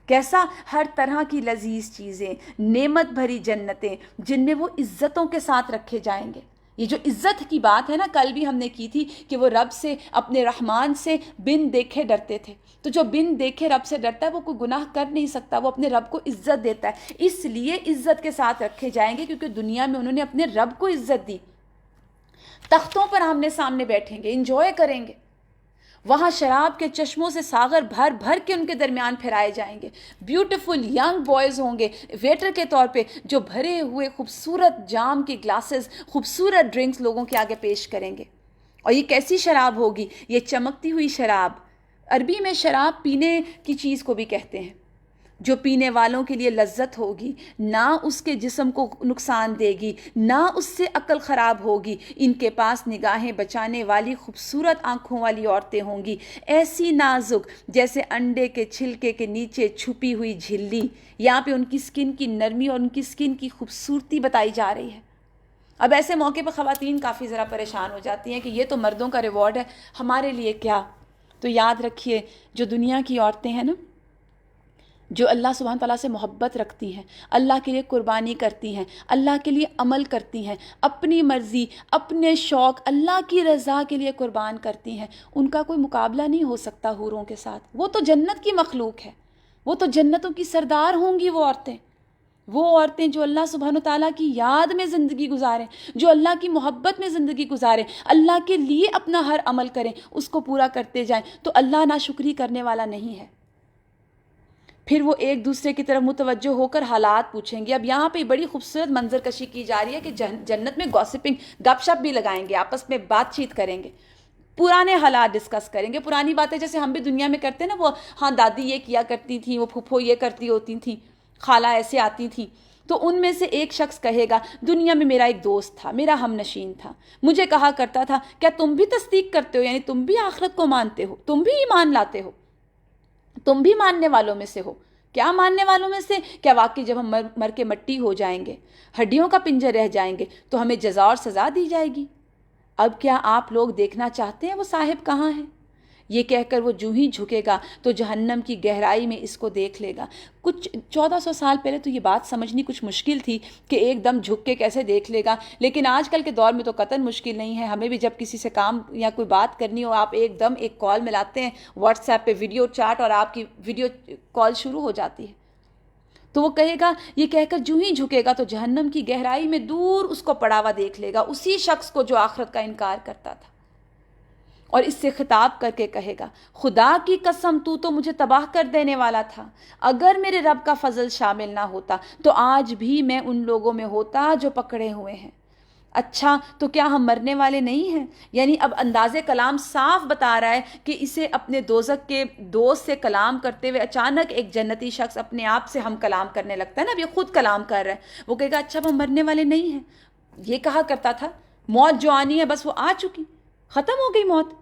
کیسا؟ ہر طرح کی لذیذ چیزیں، نعمت بھری جنتیں جن میں وہ عزتوں کے ساتھ رکھے جائیں گے۔ یہ جو عزت کی بات ہے نا، کل بھی ہم نے کی تھی کہ وہ رب سے، اپنے رحمان سے بن دیکھے ڈرتے تھے، تو جو بن دیکھے رب سے ڈرتا ہے وہ کوئی گناہ کر نہیں سکتا، وہ اپنے رب کو عزت دیتا ہے، اس لیے عزت کے ساتھ رکھے جائیں گے کیونکہ دنیا میں انہوں نے اپنے رب کو عزت دی۔ تختوں پر آمنے سامنے بیٹھیں گے، انجوائے کریں گے، وہاں شراب کے چشموں سے ساغر بھر بھر کے ان کے درمیان پھیرائے جائیں گے، بیوٹیفل ینگ بوائز ہوں گے ویٹر کے طور پہ جو بھرے ہوئے خوبصورت جام کے گلاسز، خوبصورت ڈرنکس لوگوں کے آگے پیش کریں گے۔ اور یہ کیسی شراب ہوگی؟ یہ چمکتی ہوئی شراب، عربی میں شراب پینے کی چیز کو بھی کہتے ہیں، جو پینے والوں کے لیے لذت ہوگی، نہ اس کے جسم کو نقصان دے گی، نہ اس سے عقل خراب ہوگی۔ ان کے پاس نگاہیں بچانے والی خوبصورت آنکھوں والی عورتیں ہوں گی، ایسی نازک جیسے انڈے کے چھلکے کے نیچے چھپی ہوئی جھلی۔ یہاں پہ ان کی سکن کی نرمی اور ان کی سکن کی خوبصورتی بتائی جا رہی ہے۔ اب ایسے موقع پہ خواتین کافی ذرا پریشان ہو جاتی ہیں کہ یہ تو مردوں کا ریوارڈ ہے، ہمارے لیے کیا؟ تو یاد رکھیے جو دنیا کی عورتیں ہیں نا، جو اللہ سبحانہ تعالیٰ سے محبت رکھتی ہیں، اللہ کے لیے قربانی کرتی ہیں، اللہ کے لیے عمل کرتی ہیں، اپنی مرضی، اپنے شوق اللہ کی رضا کے لیے قربان کرتی ہیں، ان کا کوئی مقابلہ نہیں ہو سکتا حوروں کے ساتھ۔ وہ تو جنت کی مخلوق ہے، وہ تو جنتوں کی سردار ہوں گی، وہ عورتیں جو اللہ سبحانہ تعالیٰ کی یاد میں زندگی گزاریں، جو اللہ کی محبت میں زندگی گزاریں، اللہ کے لیے اپنا ہر عمل کریں، اس کو پورا کرتے جائیں، تو اللہ ناشکری کرنے والا نہیں ہے۔ پھر وہ ایک دوسرے کی طرف متوجہ ہو کر حالات پوچھیں گے۔ اب یہاں پہ بڑی خوبصورت منظر کشی کی جا رہی ہے کہ جنت میں گوسپنگ، گپ شپ بھی لگائیں گے، آپس میں بات چیت کریں گے، پرانے حالات ڈسکس کریں گے، پرانی باتیں جیسے ہم بھی دنیا میں کرتے ہیں نا، وہ ہاں دادی یہ کیا کرتی تھیں، وہ پھپھو یہ کرتی ہوتی تھیں، خالہ ایسے آتی تھیں۔ تو ان میں سے ایک شخص کہے گا دنیا میں میرا ایک دوست تھا، میرا ہم نشین تھا، مجھے کہا کرتا تھا کیا تم بھی تصدیق کرتے ہو، یعنی تم بھی آخرت کو مانتے ہو، تم بھی ایمان لاتے ہو، تم بھی ماننے والوں میں سے ہو؟ کیا ماننے والوں میں سے؟ کیا واقعی جب ہم مر کے مٹی ہو جائیں گے، ہڈیوں کا پنجر رہ جائیں گے، تو ہمیں جزا اور سزا دی جائے گی؟ اب کیا آپ لوگ دیکھنا چاہتے ہیں وہ صاحب کہاں ہیں؟ یہ کہہ کر وہ جو ہی جھکے گا تو جہنم کی گہرائی میں اس کو دیکھ لے گا۔ کچھ 1400 سال پہلے تو یہ بات سمجھنی کچھ مشکل تھی کہ ایک دم جھک کے کیسے دیکھ لے گا، لیکن آج کل کے دور میں تو قطعاً مشکل نہیں ہے۔ ہمیں بھی جب کسی سے کام یا کوئی بات کرنی ہو، آپ ایک دم ایک کال ملاتے ہیں واٹس ایپ پہ ویڈیو چیٹ، اور آپ کی ویڈیو کال شروع ہو جاتی ہے۔ تو وہ کہے گا، یہ کہہ کر جو ہی جھکے گا تو جہنم کی گہرائی میں دور اس کو پڑا ہوا دیکھ لے گا، اسی شخص کو جو آخرت کا انکار کرتا تھا۔ اور اس سے خطاب کر کے کہے گا خدا کی قسم تو مجھے تباہ کر دینے والا تھا، اگر میرے رب کا فضل شامل نہ ہوتا تو آج بھی میں ان لوگوں میں ہوتا جو پکڑے ہوئے ہیں۔ اچھا تو کیا ہم مرنے والے نہیں ہیں؟ یعنی اب انداز کلام صاف بتا رہا ہے کہ اسے اپنے دوزخ کے دوست سے کلام کرتے ہوئے اچانک ایک جنتی شخص اپنے آپ سے ہم کلام کرنے لگتا ہے نا، اب یہ خود کلام کر رہا ہے، وہ کہے گا اچھا اب ہم مرنے والے نہیں ہیں؟ یہ کہا کرتا تھا موت جو آنی ہے بس وہ آ چکی، ختم ہو گئی موت،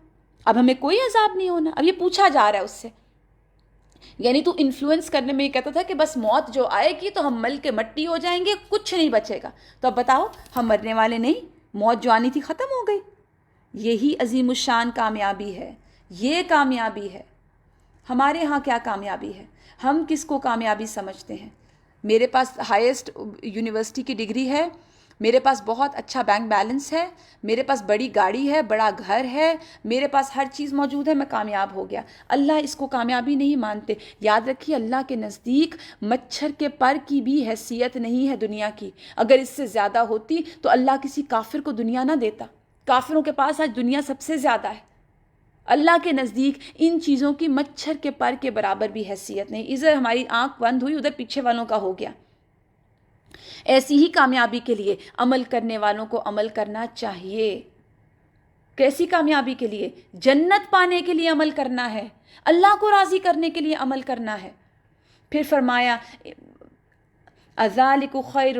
اب ہمیں کوئی عذاب نہیں ہونا۔ اب یہ پوچھا جا رہا ہے اس سے، یعنی تو انفلوئنس کرنے میں یہ کہتا تھا کہ بس موت جو آئے گی تو ہم مل کے مٹی ہو جائیں گے، کچھ نہیں بچے گا۔ تو اب بتاؤ ہم مرنے والے نہیں، موت جو آنی تھی ختم ہو گئی۔ یہی عظیم الشان کامیابی ہے، یہ کامیابی ہے۔ ہمارے ہاں کیا کامیابی ہے؟ ہم کس کو کامیابی سمجھتے ہیں؟ میرے پاس ہائیسٹ یونیورسٹی کی ڈگری ہے، میرے پاس بہت اچھا بینک بیلنس ہے، میرے پاس بڑی گاڑی ہے، بڑا گھر ہے، میرے پاس ہر چیز موجود ہے، میں کامیاب ہو گیا۔ اللہ اس کو کامیابی نہیں مانتے۔ یاد رکھیے اللہ کے نزدیک مچھر کے پر کی بھی حیثیت نہیں ہے دنیا کی، اگر اس سے زیادہ ہوتی تو اللہ کسی کافر کو دنیا نہ دیتا۔ کافروں کے پاس آج دنیا سب سے زیادہ ہے، اللہ کے نزدیک ان چیزوں کی مچھر کے پر کے برابر بھی حیثیت نہیں۔ ادھر ہماری آنکھ بند ہوئی، ادھر پیچھے والوں کا ہو گیا۔ ایسی ہی کامیابی کے لیے عمل کرنے والوں کو عمل کرنا چاہیے۔ کیسی کامیابی کے لیے؟ جنت پانے کے لیے عمل کرنا ہے، اللہ کو راضی کرنے کے لیے عمل کرنا ہے۔ پھر فرمایا اذالک خیر،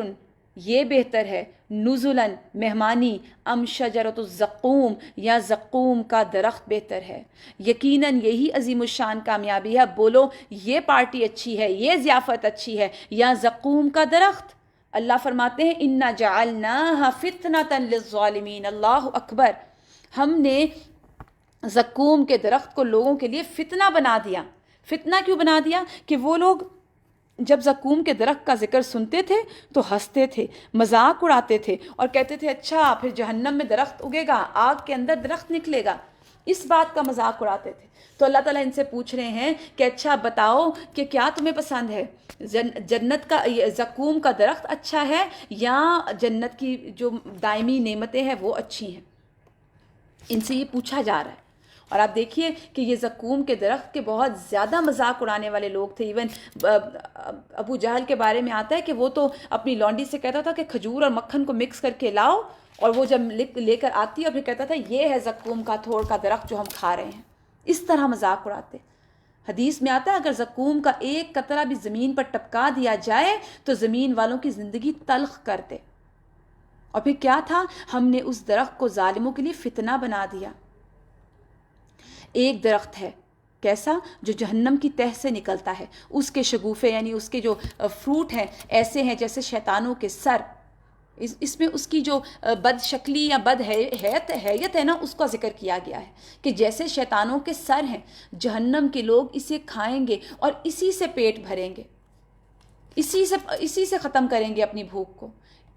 یہ بہتر ہے، نزلاً مہمانی، ام شجرۃ الزقوم، یا زقوم کا درخت بہتر ہے۔ یقیناً یہی عظیم الشان کامیابی ہے۔ بولو یہ پارٹی اچھی ہے، یہ ضیافت اچھی ہے، یا زقوم کا درخت؟ اللہ فرماتے ہیں انا جعلناها فتنة للظالمین، اللہ اکبر، ہم نے زقوم کے درخت کو لوگوں کے لیے فتنہ بنا دیا۔ فتنہ کیوں بنا دیا؟ کہ وہ لوگ جب زقوم کے درخت کا ذکر سنتے تھے تو ہنستے تھے، مذاق اڑاتے تھے اور کہتے تھے اچھا پھر جہنم میں درخت اگے گا، آگ کے اندر درخت نکلے گا، اس بات کا مذاق اڑاتے تھے۔ تو اللہ تعالیٰ ان سے پوچھ رہے ہیں کہ اچھا بتاؤ کہ کیا تمہیں پسند ہے، جنت کا زقوم کا درخت اچھا ہے یا جنت کی جو دائمی نعمتیں ہیں وہ اچھی ہیں؟ ان سے یہ پوچھا جا رہا ہے۔ اور آپ دیکھیے کہ یہ زقوم کے درخت کے بہت زیادہ مذاق اڑانے والے لوگ تھے۔ ایون ابو جہل کے بارے میں آتا ہے کہ وہ تو اپنی لونڈی سے کہتا تھا کہ کھجور اور مکھن کو مکس کر کے لاؤ، اور وہ جب لے کر آتی اور پھر کہتا تھا یہ ہے زقوم کا تھوڑ کا درخت جو ہم کھا رہے ہیں۔ اس طرح مذاق اڑاتے۔ حدیث میں آتا ہے اگر زقوم کا ایک قطرہ بھی زمین پر ٹپکا دیا جائے تو زمین والوں کی زندگی تلخ کر دے۔ اور پھر کیا تھا؟ ہم نے اس درخت کو ظالموں کے لیے فتنہ بنا دیا۔ ایک درخت ہے کیسا؟ جو جہنم کی تہ سے نکلتا ہے، اس کے شگوفے یعنی اس کے جو فروٹ ہیں ایسے ہیں جیسے شیطانوں کے سر۔ اس میں اس کی جو بد شکلی یا بد حیت ہے نا، اس کا ذکر کیا گیا ہے کہ جیسے شیطانوں کے سر ہیں، جہنم کے لوگ اسے کھائیں گے اور اسی سے پیٹ بھریں گے، اسی سے ختم کریں گے اپنی بھوک کو۔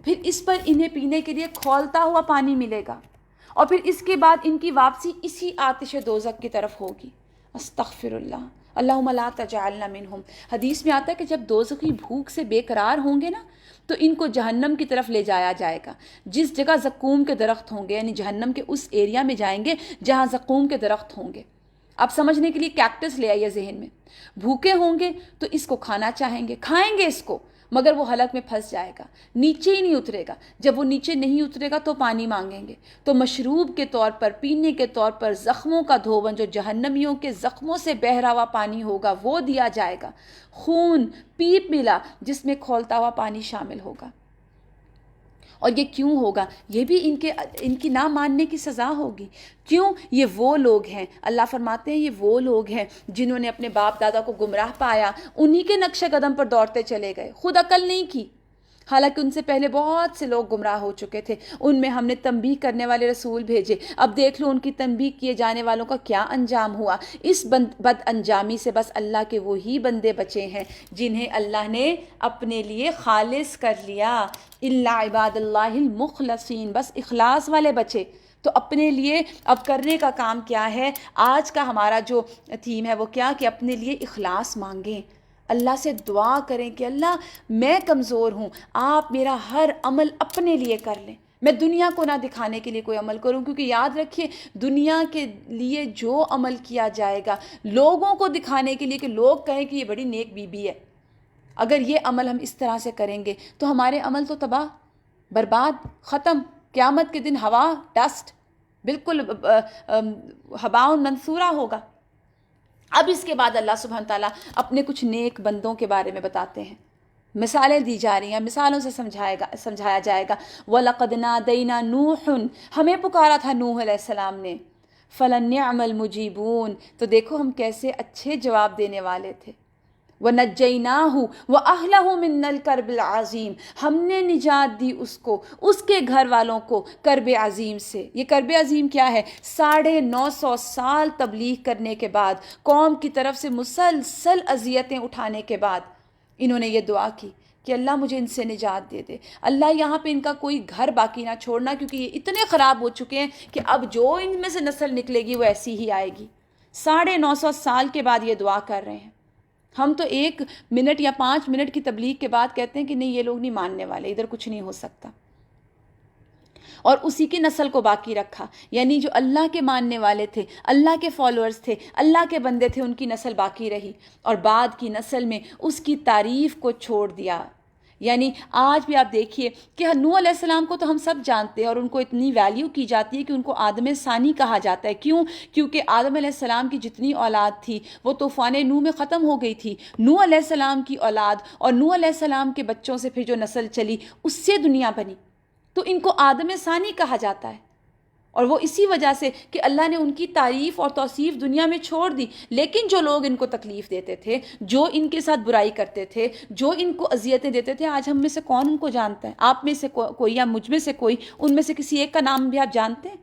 پھر اس پر انہیں پینے کے لیے کھولتا ہوا پانی ملے گا، اور پھر اس کے بعد ان کی واپسی اسی آتش دوزخ کی طرف ہوگی۔ استغفر اللہ، اللہم لا تجعلنا منہم۔ حدیث میں آتا ہے کہ جب دوزخی بھوک سے بے قرار ہوں گے نا تو ان کو جہنم کی طرف لے جایا جائے گا۔ جس جگہ زقوم کے درخت ہوں گے، یعنی جہنم کے اس ایریا میں جائیں گے جہاں زقوم کے درخت ہوں گے۔ اب سمجھنے کے لیے کیکٹس لے آئیے ذہن میں۔ بھوکے ہوں گے تو اس کو کھانا چاہیں گے، کھائیں گے اس کو، مگر وہ حلق میں پھنس جائے گا، نیچے ہی نہیں اترے گا۔ جب وہ نیچے نہیں اترے گا تو پانی مانگیں گے، تو مشروب کے طور پر، پینے کے طور پر زخموں کا دھون جو جہنمیوں کے زخموں سے بہہ رہا ہوا پانی ہوگا وہ دیا جائے گا۔ خون پیپ ملا جس میں کھولتا ہوا پانی شامل ہوگا۔ اور یہ کیوں ہوگا؟ یہ بھی ان کی نہ ماننے کی سزا ہوگی۔ کیوں؟ یہ وہ لوگ ہیں، اللہ فرماتے ہیں یہ وہ لوگ ہیں جنہوں نے اپنے باپ دادا کو گمراہ پایا، انہی کے نقش قدم پر دوڑتے چلے گئے، خود عقل نہیں کی۔ حالانکہ ان سے پہلے بہت سے لوگ گمراہ ہو چکے تھے، ان میں ہم نے تنبیہ کرنے والے رسول بھیجے۔ اب دیکھ لو ان کی تنبیہ کیے جانے والوں کا کیا انجام ہوا۔ اس بد انجامی سے بس اللہ کے وہی بندے بچے ہیں جنہیں اللہ نے اپنے لیے خالص کر لیا۔ الا عباد اللہ المخلصین، بس اخلاص والے بچے۔ تو اپنے لیے اب کرنے کا کام کیا ہے؟ آج کا ہمارا جو تھیم ہے وہ کیا کہ اپنے لیے اخلاص مانگیں، اللہ سے دعا کریں کہ اللہ میں کمزور ہوں، آپ میرا ہر عمل اپنے لیے کر لیں، میں دنیا کو نہ دکھانے کے لیے کوئی عمل کروں، کیونکہ یاد رکھیے دنیا کے لیے جو عمل کیا جائے گا لوگوں کو دکھانے کے لیے کہ لوگ کہیں کہ یہ بڑی نیک بی بی ہے، اگر یہ عمل ہم اس طرح سے کریں گے تو ہمارے عمل تو تباہ، برباد، ختم، قیامت کے دن ہوا، ڈسٹ، بالکل ہباء منثورہ ہوگا۔ اب اس کے بعد اللہ سبحانہ تعالیٰ اپنے کچھ نیک بندوں کے بارے میں بتاتے ہیں، مثالیں دی جا رہی ہیں، مثالوں سے سمجھایا جائے گا۔ وَلَقَدْ نَادَيْنَا نُوحٌ، ہمیں پکارا تھا نوح علیہ السلام نے، فَلَنِعْمَ الْمُجِيبُونَ، تو دیکھو ہم کیسے اچھے جواب دینے والے تھے۔ وَنَجَّيْنَاهُ وَأَهْلَهُ مِنَ الْكَرْبِ الْعَظِيمِ، ہم نے نجات دی اس کو، اس کے گھر والوں کو کرب عظیم سے۔ یہ کرب عظیم کیا ہے؟ 950 سال تبلیغ کرنے کے بعد، قوم کی طرف سے مسلسل اذیتیں اٹھانے کے بعد انہوں نے یہ دعا کی کہ اللہ مجھے ان سے نجات دے دے، اللہ یہاں پہ ان کا کوئی گھر باقی نہ چھوڑنا، کیونکہ یہ اتنے خراب ہو چکے ہیں کہ اب جو ان میں سے نسل نکلے گی وہ ایسی ہی آئے گی۔ 950 سال کے بعد یہ دعا کر رہے ہیں۔ ہم تو 1 منٹ یا 5 منٹ کی تبلیغ کے بعد کہتے ہیں کہ نہیں یہ لوگ نہیں ماننے والے، ادھر کچھ نہیں ہو سکتا، اور اسی کی نسل کو باقی رکھا، یعنی جو اللہ کے ماننے والے تھے، اللہ کے فالوورز تھے، اللہ کے بندے تھے، ان کی نسل باقی رہی، اور بعد کی نسل میں اس کی تعریف کو چھوڑ دیا۔ یعنی آج بھی آپ دیکھیے کہ نوح علیہ السلام کو تو ہم سب جانتے ہیں اور ان کو اتنی ویلیو کی جاتی ہے کہ ان کو آدم ثانی کہا جاتا ہے۔ کیوں؟ کیونکہ آدم علیہ السلام کی جتنی اولاد تھی وہ طوفان نوح میں ختم ہو گئی تھی۔ نوح علیہ السلام کی اولاد اور نوح علیہ السلام کے بچوں سے پھر جو نسل چلی اس سے دنیا بنی، تو ان کو آدم ثانی کہا جاتا ہے، اور وہ اسی وجہ سے کہ اللہ نے ان کی تعریف اور توصیف دنیا میں چھوڑ دی۔ لیکن جو لوگ ان کو تکلیف دیتے تھے، جو ان کے ساتھ برائی کرتے تھے، جو ان کو اذیتیں دیتے تھے، آج ہم میں سے کون ان کو جانتا ہے؟ آپ میں سے کوئی یا مجھ میں سے کوئی ان میں سے کسی ایک کا نام بھی آپ جانتے ہیں؟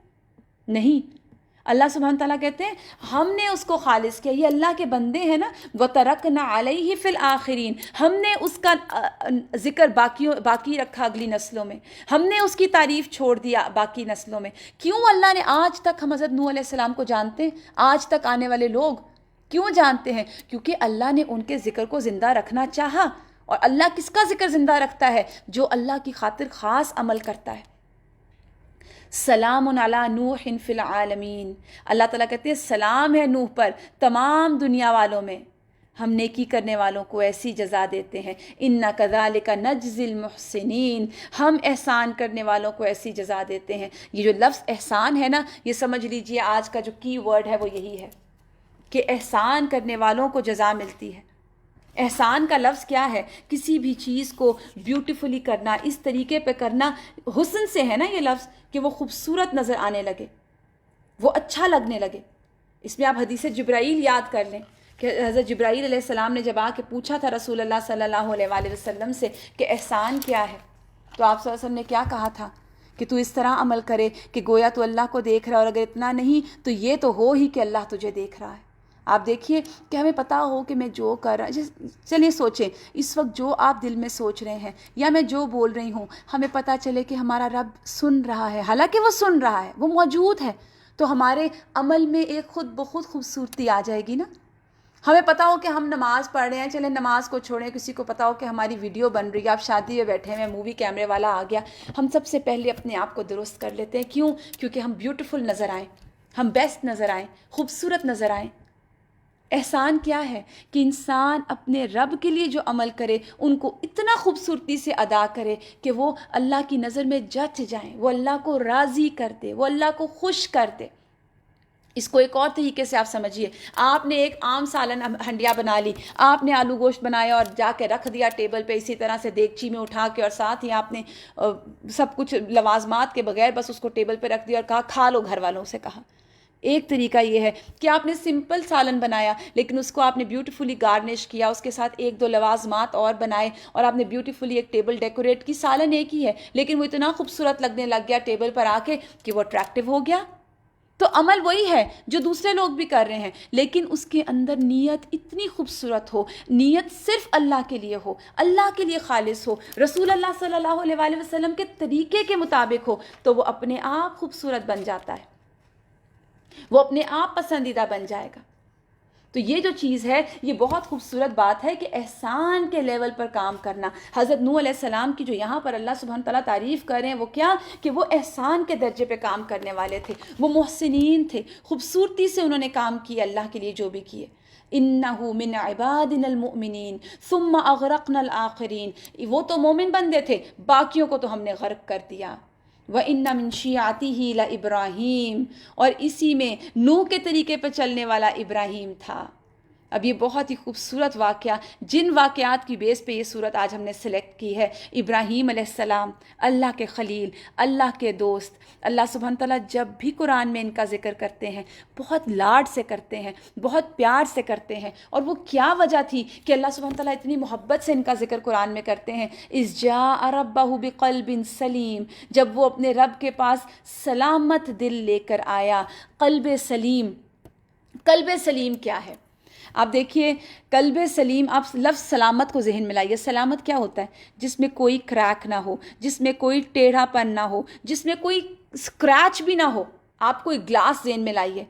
نہیں۔ اللہ سبحانہ تعالیٰ کہتے ہیں ہم نے اس کو خالص کیا، یہ اللہ کے بندے ہیں نا، وَتَرَكْنَا عَلَيْهِ فِي الْآخِرِينَ، ہم نے اس کا ذکر باقی رکھا اگلی نسلوں میں، ہم نے اس کی تعریف چھوڑ دیا باقی نسلوں میں۔ کیوں اللہ نے آج تک ہم حضرت نوح علیہ السلام کو جانتے ہیں؟ آج تک آنے والے لوگ کیوں جانتے ہیں؟ کیونکہ اللہ نے ان کے ذکر کو زندہ رکھنا چاہا، اور اللہ کس کا ذکر زندہ رکھتا ہے؟ جو اللہ کی خاطر خاص عمل کرتا ہے۔ سلام علی نوح فی العالمین، اللہ تعالیٰ کہتے ہیں سلام ہے نوح پر تمام دنیا والوں میں، ہم نیکی کرنے والوں کو ایسی جزا دیتے ہیں۔ اِنَّا كَذَلِكَ نَجْزِي الْمُحْسِنِينَ، ہم احسان کرنے والوں کو ایسی جزا دیتے ہیں۔ یہ جو لفظ احسان ہے نا، یہ سمجھ لیجئے آج کا جو کی ورڈ ہے وہ یہی ہے کہ احسان کرنے والوں کو جزا ملتی ہے۔ احسان کا لفظ کیا ہے؟ کسی بھی چیز کو بیوٹیفلی کرنا، اس طریقے پہ کرنا، حسن سے ہے نا یہ لفظ، کہ وہ خوبصورت نظر آنے لگے، وہ اچھا لگنے لگے۔ اس میں آپ حدیث جبرائیل یاد کر لیں کہ حضرت جبرائیل علیہ السلام نے جب آ کے پوچھا تھا رسول اللہ صلی اللہ علیہ وآلہ وسلم سے کہ احسان کیا ہے، تو آپ صلی اللہ علیہ وسلم نے کیا کہا تھا کہ تو اس طرح عمل کرے کہ گویا تو اللہ کو دیکھ رہا ہے، اور اگر اتنا نہیں تو یہ تو ہو ہی کہ اللہ تجھے دیکھ رہا ہے۔ آپ دیکھیے کہ ہمیں پتہ ہو کہ میں جو کر رہا ہوں، چلیے سوچیں اس وقت جو آپ دل میں سوچ رہے ہیں یا میں جو بول رہی ہوں، ہمیں پتہ چلے کہ ہمارا رب سن رہا ہے، حالانکہ وہ سن رہا ہے، وہ موجود ہے، تو ہمارے عمل میں ایک خود بخود خوبصورتی آ جائے گی نا۔ ہمیں پتہ ہو کہ ہم نماز پڑھ رہے ہیں، چلیں نماز کو چھوڑیں، کسی کو پتہ ہو کہ ہماری ویڈیو بن رہی ہے، آپ شادی میں بیٹھے ہیں، مووی کیمرے والا آ گیا، ہم سب سے پہلے اپنے آپ کو درست کر لیتے ہیں۔ کیوں؟ کیونکہ ہم بیوٹیفل نظر آئیں، ہم بیسٹ نظر آئیں، خوبصورت نظر آئیں۔ احسان کیا ہے؟ کہ انسان اپنے رب کے لیے جو عمل کرے ان کو اتنا خوبصورتی سے ادا کرے کہ وہ اللہ کی نظر میں جچ جائیں، وہ اللہ کو راضی کر دے، وہ اللہ کو خوش کر دے۔ اس کو ایک اور طریقے سے آپ سمجھیے، آپ نے ایک عام سالن ہنڈیا بنا لی، آپ نے آلو گوشت بنایا اور جا کے رکھ دیا ٹیبل پہ اسی طرح سے دیگچی میں اٹھا کے، اور ساتھ ہی آپ نے سب کچھ لوازمات کے بغیر بس اس کو ٹیبل پہ رکھ دیا اور کہا کھا لو، گھر والوں سے کہا۔ ایک طریقہ یہ ہے کہ آپ نے سمپل سالن بنایا لیکن اس کو آپ نے بیوٹیفلی گارنش کیا، اس کے ساتھ 1-2 لوازمات اور بنائے اور آپ نے بیوٹیفلی ایک ٹیبل ڈیکوریٹ کی۔ سالن ایک ہی ہے لیکن وہ اتنا خوبصورت لگنے لگ گیا ٹیبل پر آ کے کہ وہ اٹریکٹیو ہو گیا۔ تو عمل وہی ہے جو دوسرے لوگ بھی کر رہے ہیں، لیکن اس کے اندر نیت اتنی خوبصورت ہو، نیت صرف اللہ کے لیے ہو، اللہ کے لیے خالص ہو، رسول اللہ صلی اللہ علیہ وآلہ وسلم کے طریقے کے مطابق ہو، تو وہ اپنے آپ خوبصورت بن جاتا ہے، وہ اپنے آپ پسندیدہ بن جائے گا۔ تو یہ جو چیز ہے یہ بہت خوبصورت بات ہے کہ احسان کے لیول پر کام کرنا. حضرت نوح علیہ السلام کی جو یہاں پر اللہ سبحانہ تعالیٰ تعریف کر رہے ہیں وہ کیا کہ وہ احسان کے درجے پہ کام کرنے والے تھے, وہ محسنین تھے, خوبصورتی سے انہوں نے کام کیے اللہ کے لیے جو بھی کیے. انہو من عبادنا المؤمنین ثم اغرقنا الآخرین, وہ تو مومن بندے تھے, باقیوں کو تو ہم نے غرق کر دیا. وَإِنَّ مِن شِيعَتِهِ لَإِبْرَاهِيمَ, اور اسی میں نوح کے طریقے پہ چلنے والا ابراہیم تھا. اب یہ بہت ہی خوبصورت واقعہ, جن واقعات کی بیس پہ یہ صورت آج ہم نے سلیکٹ کی ہے, ابراہیم علیہ السلام اللہ کے خلیل, اللہ کے دوست. اللہ سبحانہ تعالیٰ جب بھی قرآن میں ان کا ذکر کرتے ہیں بہت لاڈ سے کرتے ہیں, بہت پیار سے کرتے ہیں. اور وہ کیا وجہ تھی کہ اللہ سبحانہ تعالیٰ اتنی محبت سے ان کا ذکر قرآن میں کرتے ہیں؟ اذ جاء ربہ بقلب سلیم, جب وہ اپنے رب کے پاس سلامت دل لے کر آیا. قلب سلیم, قلب سلیم کیا ہے؟ آپ دیکھیے قلب سلیم, آپ لفظ سلامت کو ذہن میں لائیے. سلامت کیا ہوتا ہے؟ جس میں کوئی کریک نہ ہو, جس میں کوئی ٹیڑھا پن نہ ہو, جس میں کوئی اسکریچ بھی نہ ہو. آپ کوئی گلاس ذہن میں لائیے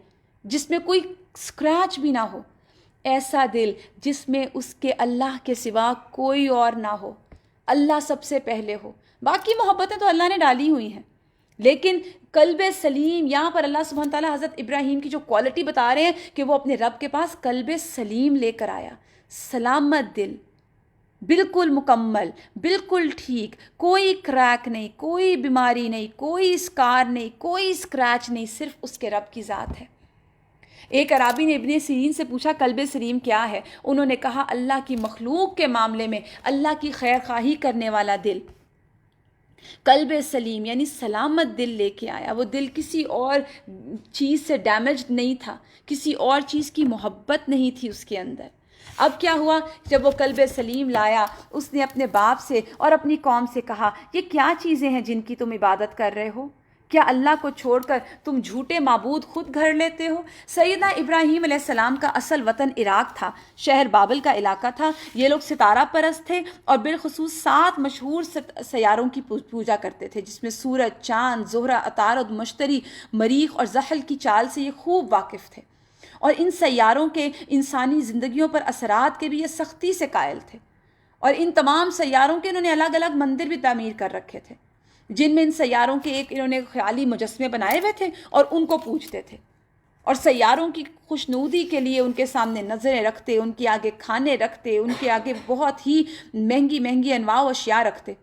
جس میں کوئی اسکریچ بھی نہ ہو. ایسا دل جس میں اس کے اللہ کے سوا کوئی اور نہ ہو, اللہ سب سے پہلے ہو. باقی محبتیں تو اللہ نے ڈالی ہوئی ہیں, لیکن قلب سلیم, یہاں پر اللہ سبحانہ تعالیٰ حضرت ابراہیم کی جو کوالٹی بتا رہے ہیں کہ وہ اپنے رب کے پاس قلب سلیم لے کر آیا. سلامت دل, بالکل مکمل, بالکل ٹھیک, کوئی کریک نہیں, کوئی بیماری نہیں, کوئی اسکار نہیں, کوئی اسکریچ نہیں, صرف اس کے رب کی ذات ہے. ایک عرابی نے ابن سیرین سے پوچھا قلب سلیم کیا ہے؟ انہوں نے کہا اللہ کی مخلوق کے معاملے میں اللہ کی خیر خواہی کرنے والا دل. قلب سلیم یعنی سلامت دل لے کے آیا. وہ دل کسی اور چیز سے ڈیمیجڈ نہیں تھا, کسی اور چیز کی محبت نہیں تھی اس کے اندر. اب کیا ہوا؟ جب وہ قلب سلیم لایا, اس نے اپنے باپ سے اور اپنی قوم سے کہا یہ کیا چیزیں ہیں جن کی تم عبادت کر رہے ہو؟ کیا اللہ کو چھوڑ کر تم جھوٹے معبود خود گھڑ لیتے ہو؟ سیدنا ابراہیم علیہ السلام کا اصل وطن عراق تھا, شہر بابل کا علاقہ تھا. یہ لوگ ستارہ پرست تھے اور بالخصوص 7 مشہور سیاروں کی پوجا کرتے تھے, جس میں سورج, چاند, زہرہ, عطارد, مشتری, مریخ اور زحل کی چال سے یہ خوب واقف تھے. اور ان سیاروں کے انسانی زندگیوں پر اثرات کے بھی یہ سختی سے قائل تھے. اور ان تمام سیاروں کے انہوں نے الگ الگ مندر بھی تعمیر کر رکھے تھے, جن میں ان سیاروں کے ایک انہوں نے خیالی مجسمے بنائے ہوئے تھے اور ان کو پوجتے تھے. اور سیاروں کی خوشنودی کے لیے ان کے سامنے نظریں رکھتے, ان کے آگے کھانے رکھتے, ان کے آگے بہت ہی مہنگی مہنگی انواع و اشیاء رکھتے.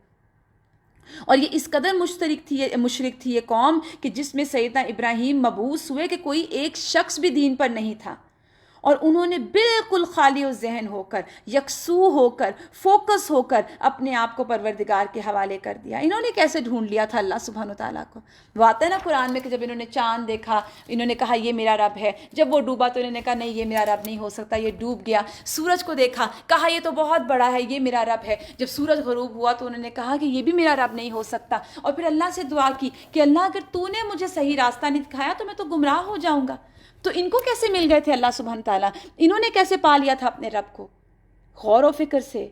اور یہ اس قدر مشرک تھی یہ قوم کہ جس میں سیدنا ابراہیم مبعوث ہوئے کہ کوئی ایک شخص بھی دین پر نہیں تھا. اور انہوں نے بالکل خالی ذہن ہو کر, یکسو ہو کر, فوکس ہو کر اپنے آپ کو پروردگار کے حوالے کر دیا. انہوں نے کیسے ڈھونڈ لیا تھا اللہ سبحانہ تعالیٰ کو؟ وہ آتا ہے نا قرآن میں کہ جب انہوں نے چاند دیکھا انہوں نے کہا یہ میرا رب ہے. جب وہ ڈوبا تو انہوں نے کہا نہیں یہ میرا رب نہیں ہو سکتا, یہ ڈوب گیا. سورج کو دیکھا, کہا یہ تو بہت بڑا ہے, یہ میرا رب ہے. جب سورج غروب ہوا تو انہوں نے کہا کہ یہ بھی میرا رب نہیں ہو سکتا. اور پھر اللہ سے دعا کی کہ اللہ اگر تو نے مجھے صحیح راستہ نہیں دکھایا تو میں تو گمراہ ہو جاؤں گا. تو ان کو کیسے مل گئے تھے اللہ سبحانہ تعالیٰ؟ انہوں نے کیسے پا لیا تھا اپنے رب کو؟ غور و فکر سے.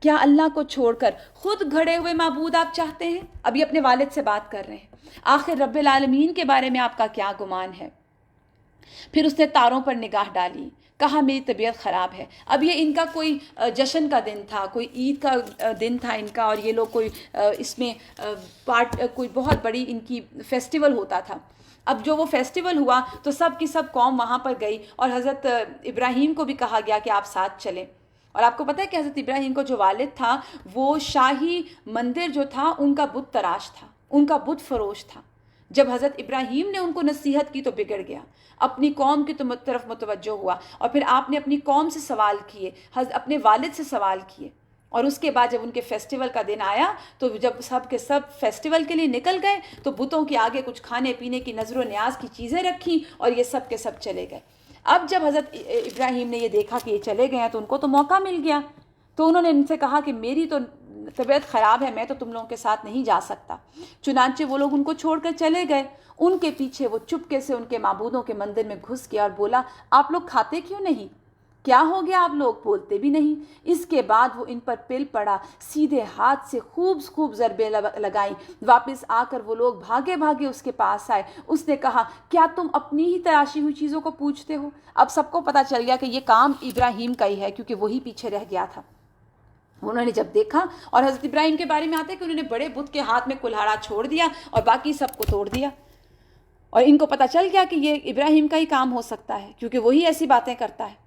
کیا اللہ کو چھوڑ کر خود گھڑے ہوئے معبود آپ چاہتے ہیں؟ ابھی اپنے والد سے بات کر رہے ہیں. آخر رب العالمین کے بارے میں آپ کا کیا گمان ہے؟ پھر اس نے تاروں پر نگاہ ڈالی, کہا میری طبیعت خراب ہے. اب یہ ان کا کوئی جشن کا دن تھا, کوئی عید کا دن تھا ان کا, اور یہ لوگ کوئی اس میں کوئی بہت بڑی ان کی فیسٹیول ہوتا تھا. اب جو وہ فیسٹیول ہوا تو سب کی سب قوم وہاں پر گئی اور حضرت ابراہیم کو بھی کہا گیا کہ آپ ساتھ چلیں. اور آپ کو پتہ ہے کہ حضرت ابراہیم کو جو والد تھا وہ شاہی مندر جو تھا ان کا بت تراش تھا, ان کا بت فروش تھا. جب حضرت ابراہیم نے ان کو نصیحت کی تو بگڑ گیا, اپنی قوم کی طرف متوجہ ہوا. اور پھر آپ نے اپنی قوم سے سوال کیے, اپنے والد سے سوال کیے. اور اس کے بعد جب ان کے فیسٹیول کا دن آیا تو جب سب کے سب فیسٹیول کے لیے نکل گئے تو بتوں کے آگے کچھ کھانے پینے کی نظر و نیاز کی چیزیں رکھیں اور یہ سب کے سب چلے گئے. اب جب حضرت ابراہیم نے یہ دیکھا کہ یہ چلے گئے ہیں تو ان کو تو موقع مل گیا, تو انہوں نے ان سے کہا کہ میری تو طبیعت خراب ہے, میں تو تم لوگوں کے ساتھ نہیں جا سکتا. چنانچہ وہ لوگ ان کو چھوڑ کر چلے گئے. ان کے پیچھے وہ چپکے سے ان کے معبودوں کے مندر میں گھس گیا اور بولا آپ لوگ کھاتے کیوں نہیں؟ کیا ہو گیا آپ لوگ بولتے بھی نہیں؟ اس کے بعد وہ ان پر پل پڑا، سیدھے ہاتھ سے خوب ضربیں لگائیں۔ واپس آ کر وہ لوگ بھاگے بھاگے اس کے پاس آئے۔ اس نے کہا کیا تم اپنی ہی تراشی ہوئی چیزوں کو پوچھتے ہو؟ اب سب کو پتہ چل گیا کہ یہ کام ابراہیم کا ہی ہے، کیونکہ وہی پیچھے رہ گیا تھا۔ انہوں نے جب دیکھا، اور حضرت ابراہیم کے بارے میں آتا ہے کہ انہوں نے بڑے بت کے ہاتھ میں کلہاڑا چھوڑ دیا اور باقی سب کو توڑ دیا، اور ان کو پتہ چل گیا کہ یہ ابراہیم کا ہی کام ہو سکتا ہے، کیونکہ وہی ایسی باتیں کرتا ہے۔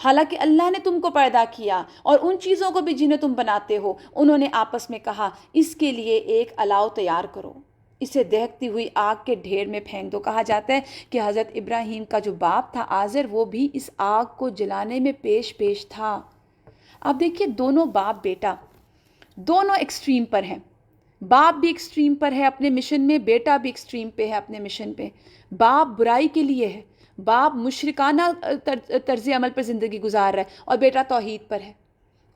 حالانکہ اللہ نے تم کو پیدا کیا اور ان چیزوں کو بھی جنہیں تم بناتے ہو۔ انہوں نے آپس میں کہا اس کے لیے ایک الاؤ تیار کرو، اسے دہکتی ہوئی آگ کے ڈھیر میں پھینک دو۔ کہا جاتا ہے کہ حضرت ابراہیم کا جو باپ تھا آزر، وہ بھی اس آگ کو جلانے میں پیش تھا۔ اب دیکھیے دونوں باپ بیٹا دونوں ایکسٹریم پر ہیں۔ باپ بھی ایکسٹریم پر ہے اپنے مشن میں، بیٹا بھی ایکسٹریم پہ ہے اپنے مشن پہ۔ باپ برائی کے لیے ہے، باپ مشرکانہ طرز عمل پر زندگی گزار رہا ہے، اور بیٹا توحید پر ہے۔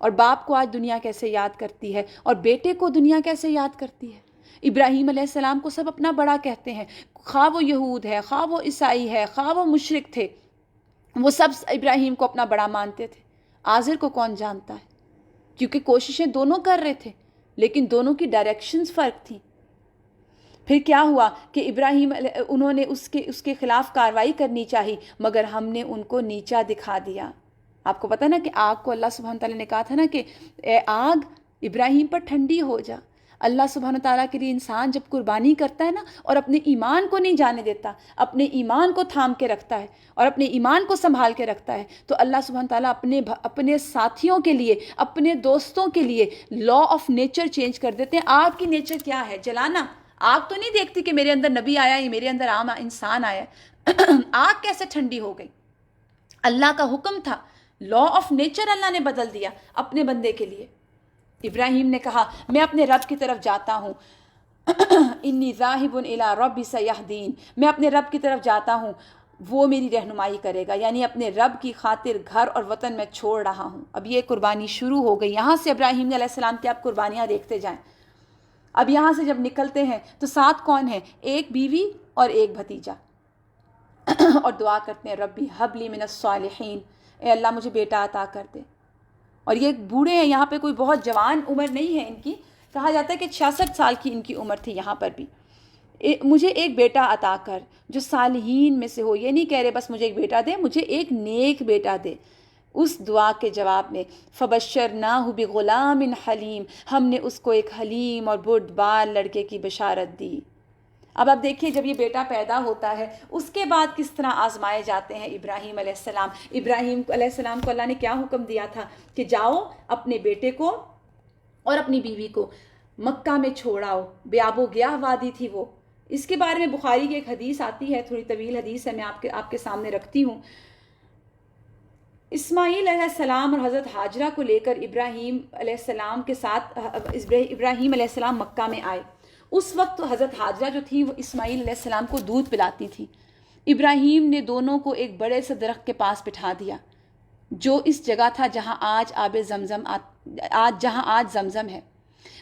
اور باپ کو آج دنیا کیسے یاد کرتی ہے، اور بیٹے کو دنیا کیسے یاد کرتی ہے۔ ابراہیم علیہ السلام کو سب اپنا بڑا کہتے ہیں، خواہ وہ یہود ہے، خواہ وہ عیسائی ہے، خواہ وہ مشرک تھے، وہ سب ابراہیم کو اپنا بڑا مانتے تھے۔ آزر کو کون جانتا ہے؟ کیونکہ کوششیں دونوں کر رہے تھے، لیکن دونوں کی ڈائریکشنز فرق تھیں۔ پھر کیا ہوا کہ ابراہیم انہوں نے اس کے خلاف کارروائی کرنی چاہی، مگر ہم نے ان کو نیچا دکھا دیا۔ آپ کو پتہ نا کہ آگ کو اللہ سبحانہ تعالیٰ نے کہا تھا نا کہ اے آگ ابراہیم پر ٹھنڈی ہو جا۔ اللہ سبحانہ تعالیٰ کے لیے انسان جب قربانی کرتا ہے نا، اور اپنے ایمان کو نہیں جانے دیتا، اپنے ایمان کو تھام کے رکھتا ہے اور اپنے ایمان کو سنبھال کے رکھتا ہے، تو اللہ سبحانہ تعالیٰ اپنے ساتھیوں کے لیے، اپنے دوستوں کے لیے لا آف نیچر چینج کر دیتے ہیں۔ آگ کی نیچر کیا ہے؟ جلانا۔ آگ تو نہیں دیکھتی کہ میرے اندر نبی آیا یا میرے اندر عام انسان آیا۔ آگ کیسے ٹھنڈی ہو گئی؟ اللہ کا حکم تھا، لا آف نیچر اللہ نے بدل دیا اپنے بندے کے لیے۔ ابراہیم نے کہا میں اپنے رب کی طرف جاتا ہوں، انی ذاہب الی ربی سیہدین، میں اپنے رب کی طرف جاتا ہوں، وہ میری رہنمائی کرے گا، یعنی اپنے رب کی خاطر گھر اور وطن میں چھوڑ رہا ہوں۔ اب یہ قربانی شروع ہو گئی، یہاں سے ابراہیم علیہ السلام کی آپ قربانیاں دیکھتے جائیں۔ اب یہاں سے جب نکلتے ہیں تو ساتھ کون ہیں؟ ایک بیوی اور ایک بھتیجا، اور دعا کرتے ہیں ربی ہب لی من الصالحین، اے اللہ مجھے بیٹا عطا کر دے۔ اور یہ بوڑھے ہیں، یہاں پہ کوئی بہت جوان عمر نہیں ہے ان کی، کہا جاتا ہے کہ 66 سال کی ان کی عمر تھی یہاں پر بھی۔ مجھے ایک بیٹا عطا کر جو صالحین میں سے ہو، یہ نہیں کہہ رہے بس مجھے ایک بیٹا دے، مجھے ایک نیک بیٹا دے۔ اس دعا کے جواب میں فبشرناہ بغلام حلیم، ہم نے اس کو ایک حلیم اور بردبار لڑکے کی بشارت دی۔ اب آپ دیکھیے جب یہ بیٹا پیدا ہوتا ہے اس کے بعد کس طرح آزمائے جاتے ہیں ابراہیم علیہ السلام۔ ابراہیم علیہ السلام کو اللہ نے کیا حکم دیا تھا کہ جاؤ اپنے بیٹے کو اور اپنی بیوی کو مکہ میں چھوڑاؤ، بیاب و گیاہ وادی تھی وہ۔ اس کے بارے میں بخاری کی ایک حدیث آتی ہے، تھوڑی طویل حدیث ہے، میں آپ کے سامنے رکھتی ہوں۔ اسماعیل علیہ السلام اور حضرت ہاجرہ کو لے کر ابراہیم علیہ السلام کے ساتھ ابراہیم علیہ السلام مکہ میں آئے۔ اس وقت حضرت ہاجرہ جو تھی وہ اسماعیل علیہ السلام کو دودھ پلاتی تھی۔ ابراہیم نے دونوں کو ایک بڑے سے درخت کے پاس بٹھا دیا، جو اس جگہ تھا جہاں آج زمزم ہے،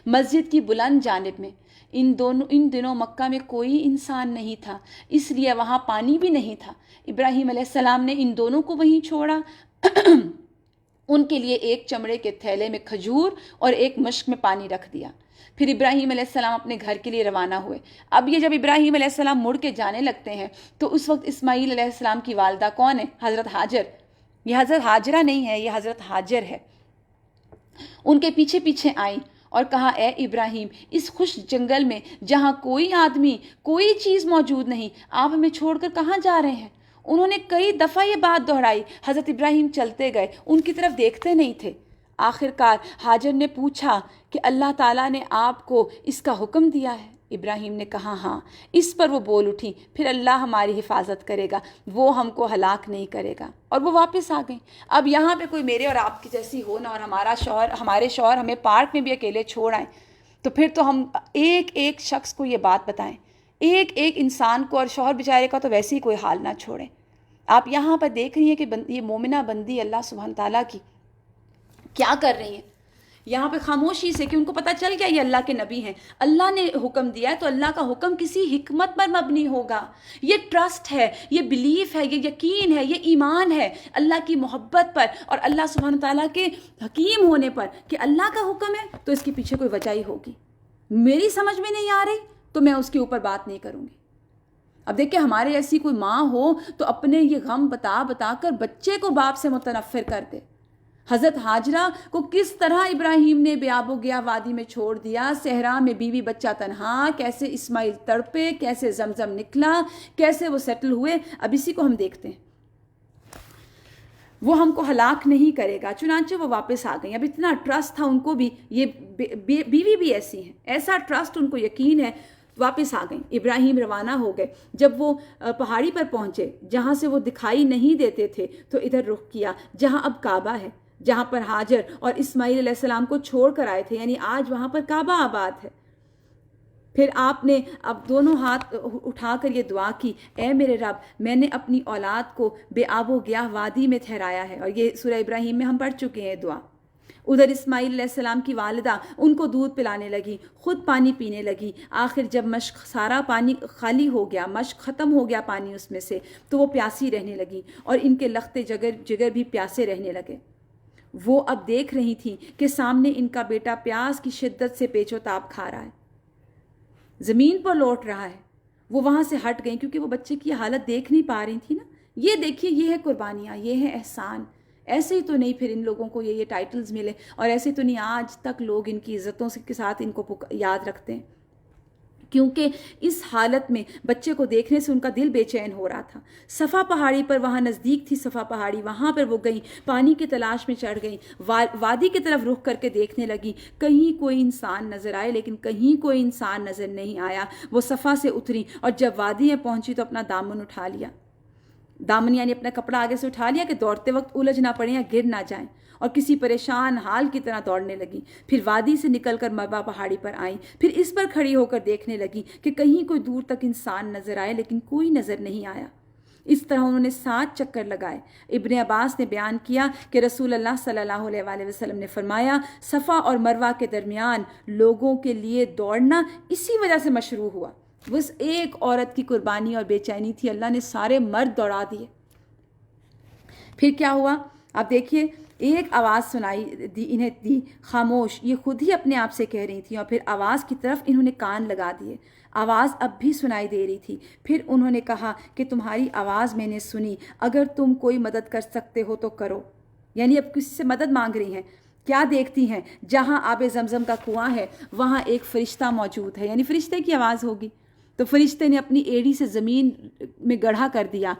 مسجد کی بلند جانب میں۔ ان دنوں مکہ میں کوئی انسان نہیں تھا، اس لیے وہاں پانی بھی نہیں تھا۔ ابراہیم علیہ السلام نے ان دونوں کو وہیں چھوڑا۔ ان کے لیے ایک چمڑے کے تھیلے میں کھجور اور ایک مشک میں پانی رکھ دیا۔ پھر ابراہیم علیہ السلام اپنے گھر کے لیے روانہ ہوئے۔ اب یہ جب ابراہیم علیہ السلام مڑ کے جانے لگتے ہیں تو اس وقت اسماعیل علیہ السلام کی والدہ کون ہے؟ حضرت ہاجر۔ یہ حضرت ہاجرہ نہیں ہے، یہ حضرت ہاجر ہے۔ ان کے پیچھے پیچھے آئیں اور کہا اے ابراہیم، اس خوش جنگل میں جہاں کوئی آدمی کوئی چیز موجود نہیں، آپ ہمیں چھوڑ کر کہاں جا رہے ہیں؟ انہوں نے کئی دفعہ یہ بات دہرائی۔ حضرت ابراہیم چلتے گئے، ان کی طرف دیکھتے نہیں تھے۔ آخر کار ہاجر نے پوچھا کہ اللہ تعالیٰ نے آپ کو اس کا حکم دیا ہے؟ ابراہیم نے کہا ہاں۔ اس پر وہ بول اٹھی پھر اللہ ہماری حفاظت کرے گا، وہ ہم کو ہلاک نہیں کرے گا، اور وہ واپس آ گئیں۔ اب یہاں پہ کوئی میرے اور آپ کی جیسی ہو نا، اور ہمارے شوہر ہمیں پارک میں بھی اکیلے چھوڑ آئیں، تو پھر تو ہم ایک ایک شخص کو یہ بات بتائیں، ایک ایک انسان کو، اور شوہر بیچارے کا تو ویسے ہی کوئی حال نہ چھوڑیں۔ آپ یہاں پر دیکھ رہی ہیں کہ یہ مومنہ بندی اللہ سبحانہ تعالیٰ کی کیا کر رہی ہیں۔ یہاں پہ خاموشی سے، کہ ان کو پتہ چل گیا یہ اللہ کے نبی ہیں، اللہ نے حکم دیا ہے تو اللہ کا حکم کسی حکمت پر مبنی ہوگا. یہ ٹرسٹ ہے، یہ بلیف ہے، یہ یقین ہے، یہ ایمان ہے اللہ کی محبت پر اور اللہ سبحانہ تعالیٰ کے حکیم ہونے پر کہ اللہ کا حکم ہے تو اس کے پیچھے کوئی وجہ ہی ہوگی. میری سمجھ میں نہیں آ رہی تو میں اس کے اوپر بات نہیں کروں گی. اب دیکھیں ہمارے ایسی کوئی ماں ہو تو اپنے یہ غم بتا بتا کر بچے کو باپ سے متنفر کر دے. حضرت ہاجرہ کو کس طرح ابراہیم نے بے آب و گیا وادی میں چھوڑ دیا، صحرا میں بیوی بچہ تنہا، کیسے اسماعیل تڑپے، کیسے زمزم نکلا، کیسے وہ سیٹل ہوئے. اب اسی کو ہم دیکھتے ہیں. وہ ہم کو ہلاک نہیں کرے گا، چنانچہ وہ واپس آ گئیں. اب اتنا ٹرسٹ تھا ان کو بھی، یہ بیوی بھی ایسی ہیں، ایسا ٹرسٹ ان کو یقین ہے. واپس آ گئیں. ابراہیم روانہ ہو گئے. جب وہ پہاڑی پر پہنچے جہاں سے وہ دکھائی نہیں دیتے تھے تو ادھر رخ کیا جہاں اب کعبہ ہے، جہاں پر ہاجر اور اسماعیل علیہ السلام کو چھوڑ کر آئے تھے، یعنی آج وہاں پر کعبہ آباد ہے. پھر آپ نے اب دونوں ہاتھ اٹھا کر یہ دعا کی، اے میرے رب، میں نے اپنی اولاد کو بے آب و گیا وادی میں ٹھہرایا ہے. اور یہ سورہ ابراہیم میں ہم پڑھ چکے ہیں دعا. ادھر اسماعیل علیہ السلام کی والدہ ان کو دودھ پلانے لگی، خود پانی پینے لگی. آخر جب مشق سارا پانی خالی ہو گیا، مشق ختم ہو گیا پانی اس میں سے، تو وہ پیاسی رہنے لگی اور ان کے لخت جگر بھی پیاسے رہنے لگے. وہ اب دیکھ رہی تھیں کہ سامنے ان کا بیٹا پیاس کی شدت سے پیچ و تاب کھا رہا ہے، زمین پر لوٹ رہا ہے. وہ وہاں سے ہٹ گئیں کیونکہ وہ بچے کی حالت دیکھ نہیں پا رہی تھی نا. یہ دیکھیے، یہ ہے قربانیاں، یہ ہے احسان. ایسے ہی تو نہیں پھر ان لوگوں کو یہ ٹائٹلز ملے، اور ایسے تو نہیں آج تک لوگ ان کی عزتوں کے ساتھ ان کو یاد رکھتے ہیں. کیونکہ اس حالت میں بچے کو دیکھنے سے ان کا دل بے چین ہو رہا تھا. صفا پہاڑی پر، وہاں نزدیک تھی صفا پہاڑی، وہاں پر وہ گئیں، پانی کی تلاش میں چڑھ گئیں، وادی کی طرف رخ کر کے دیکھنے لگیں. کہیں کوئی انسان نظر آئے، لیکن کہیں کوئی انسان نظر نہیں آیا. وہ صفا سے اتری اور جب وادی میں پہنچی تو اپنا دامن اٹھا لیا. دامن یعنی اپنا کپڑا آگے سے اٹھا لیا کہ دوڑتے وقت الجھ نہ پڑیں یا گر نہ جائیں، اور کسی پریشان حال کی طرح دوڑنے لگی. پھر وادی سے نکل کر مروا پہاڑی پر آئیں. پھر اس پر کھڑی ہو کر دیکھنے لگی کہ کہیں کوئی دور تک انسان نظر آئے، لیکن کوئی نظر نہیں آیا. اس طرح انہوں نے 7 چکر لگائے. ابن عباس نے بیان کیا کہ رسول اللہ صلی اللہ علیہ وآلہ وسلم نے فرمایا، صفا اور مروہ کے درمیان لوگوں کے لیے دوڑنا اسی وجہ سے مشروع ہوا. بس ایک عورت کی قربانی اور بے چینی تھی، اللہ نے سارے مرد دوڑا دیے. پھر کیا ہوا آپ دیکھیے، ایک آواز سنائی دی خاموش. یہ خود ہی اپنے آپ سے کہہ رہی تھیں، اور پھر آواز کی طرف انہوں نے کان لگا دیے. آواز اب بھی سنائی دے رہی تھی. پھر انہوں نے کہا کہ تمہاری آواز میں نے سنی، اگر تم کوئی مدد کر سکتے ہو تو کرو. یعنی اب کسی سے مدد مانگ رہی ہیں. کیا دیکھتی ہیں؟ جہاں آب زمزم کا کنواں ہے وہاں ایک فرشتہ موجود ہے. یعنی فرشتے کی آواز ہوگی. تو فرشتے نے اپنی ایڑی سے زمین میں گڑھا کر دیا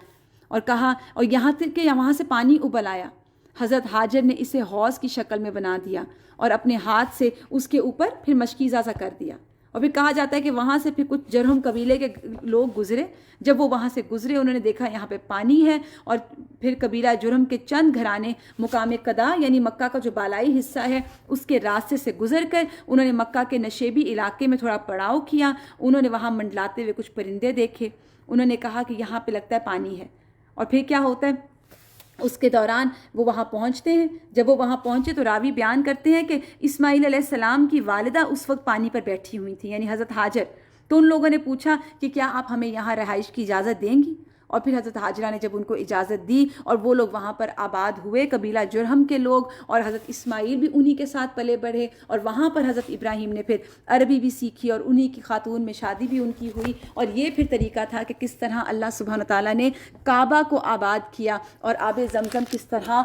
اور کہا، اور یہاں تک کہ وہاں سے پانی ابل آیا. حضرت ہاجر نے اسے حوض کی شکل میں بنا دیا اور اپنے ہاتھ سے اس کے اوپر پھر مشکیزہ سا کر دیا. اور پھر کہا جاتا ہے کہ وہاں سے پھر کچھ جرہم قبیلے کے لوگ گزرے. جب وہ وہاں سے گزرے انہوں نے دیکھا یہاں پہ پانی ہے، اور پھر قبیلہ جرہم کے چند گھرانے مقام قدا یعنی مکہ کا جو بالائی حصہ ہے اس کے راستے سے گزر کر انہوں نے مکہ کے نشیبی علاقے میں تھوڑا پڑاؤ کیا. انہوں نے وہاں منڈلاتے ہوئے کچھ پرندے دیکھے. انہوں نے کہا کہ یہاں پہ لگتا ہے پانی ہے. اور پھر کیا ہوتا ہے، اس کے دوران وہ وہاں پہنچتے ہیں. جب وہ وہاں پہنچے تو راوی بیان کرتے ہیں کہ اسماعیل علیہ السلام کی والدہ اس وقت پانی پر بیٹھی ہوئی تھی، یعنی حضرت ہاجر. تو ان لوگوں نے پوچھا کہ کیا آپ ہمیں یہاں رہائش کی اجازت دیں گی؟ اور پھر حضرت ہاجرہ نے جب ان کو اجازت دی اور وہ لوگ وہاں پر آباد ہوئے، قبیلہ جرہم کے لوگ، اور حضرت اسماعیل بھی انہی کے ساتھ پلے بڑھے. اور وہاں پر حضرت ابراہیم نے پھر عربی بھی سیکھی اور انہی کی خاتون میں شادی بھی ان کی ہوئی. اور یہ پھر طریقہ تھا کہ کس طرح اللہ سبحانہ تعالیٰ نے کعبہ کو آباد کیا اور آب زمزم کس طرح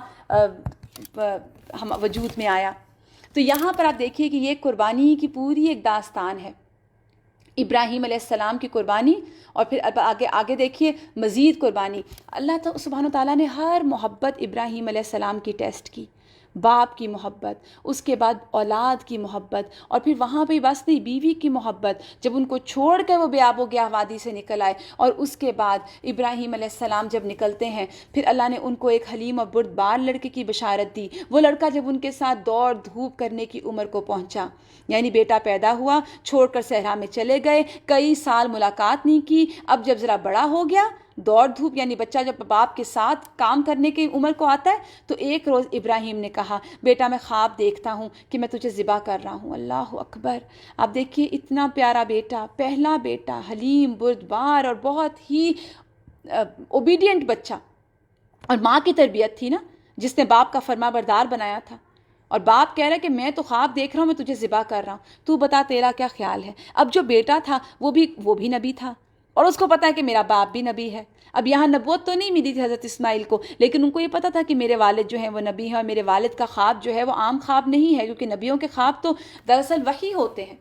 وجود میں آیا. تو یہاں پر آپ دیکھیے کہ یہ قربانی کی پوری ایک داستان ہے، ابراہیم علیہ السلام کی قربانی. اور پھر اب آگے دیکھیے مزید قربانی. اللہ سبحانہ تعالیٰ نے ہر محبت ابراہیم علیہ السلام کی ٹیسٹ کی. باپ کی محبت، اس کے بعد اولاد کی محبت، اور پھر وہاں پہ بس نہیں، بیوی کی محبت. جب ان کو چھوڑ کر وہ بے آب و گیا وادی سے نکل آئے، اور اس کے بعد ابراہیم علیہ السلام جب نکلتے ہیں پھر اللہ نے ان کو ایک حلیم اور بردبار لڑکے کی بشارت دی. وہ لڑکا جب ان کے ساتھ دوڑ دھوپ کرنے کی عمر کو پہنچا، یعنی بیٹا پیدا ہوا، چھوڑ کر صحرا میں چلے گئے، کئی سال ملاقات نہیں کی. اب جب ذرا بڑا ہو گیا دوڑ دھوپ، یعنی بچہ جب باپ کے ساتھ کام کرنے کی عمر کو آتا ہے، تو ایک روز ابراہیم نے کہا بیٹا میں خواب دیکھتا ہوں کہ میں تجھے ذبح کر رہا ہوں۔ اللہ اکبر! آپ دیکھیے اتنا پیارا بیٹا، پہلا بیٹا، حلیم، بردبار اور بہت ہی اوبیڈینٹ بچہ، اور ماں کی تربیت تھی نا جس نے باپ کا فرما بردار بنایا تھا، اور باپ کہہ رہا ہے کہ میں تو خواب دیکھ رہا ہوں، میں تجھے ذبح کر رہا ہوں، تو بتا تیرا کیا خیال ہے؟ اب جو بیٹا تھا وہ بھی نبی تھا، اور اس کو پتا ہے کہ میرا باپ بھی نبی ہے۔ اب یہاں نبوت تو نہیں ملی تھی حضرت اسماعیل کو، لیکن ان کو یہ پتا تھا کہ میرے والد جو ہیں وہ نبی ہیں، اور میرے والد کا خواب جو ہے وہ عام خواب نہیں ہے، کیونکہ نبیوں کے خواب تو دراصل وحی ہوتے ہیں۔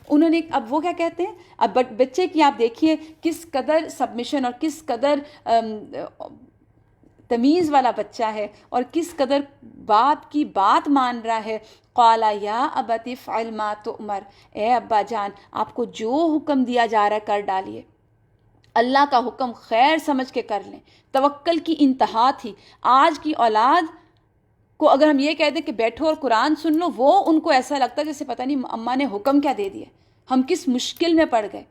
انہوں نے اب وہ کیا کہتے ہیں، اب بچے کی آپ دیکھیے کس قدر سبمیشن اور کس قدر تمیز والا بچہ ہے، اور کس قدر باپ کی بات مان رہا ہے۔ قال یا ابت افعل ما تؤمر، اے ابا جان آپ کو جو حکم دیا جا رہا ہے کر ڈالیے، اللہ کا حکم خیر سمجھ کے کر لیں۔ توکل کی انتہا تھی۔ آج کی اولاد کو اگر ہم یہ کہہ دیں کہ بیٹھو اور قرآن سن لو، وہ ان کو ایسا لگتا ہے جیسے پتہ نہیں اماں نے حکم کیا دے دیا، ہم کس مشکل میں پڑ گئے۔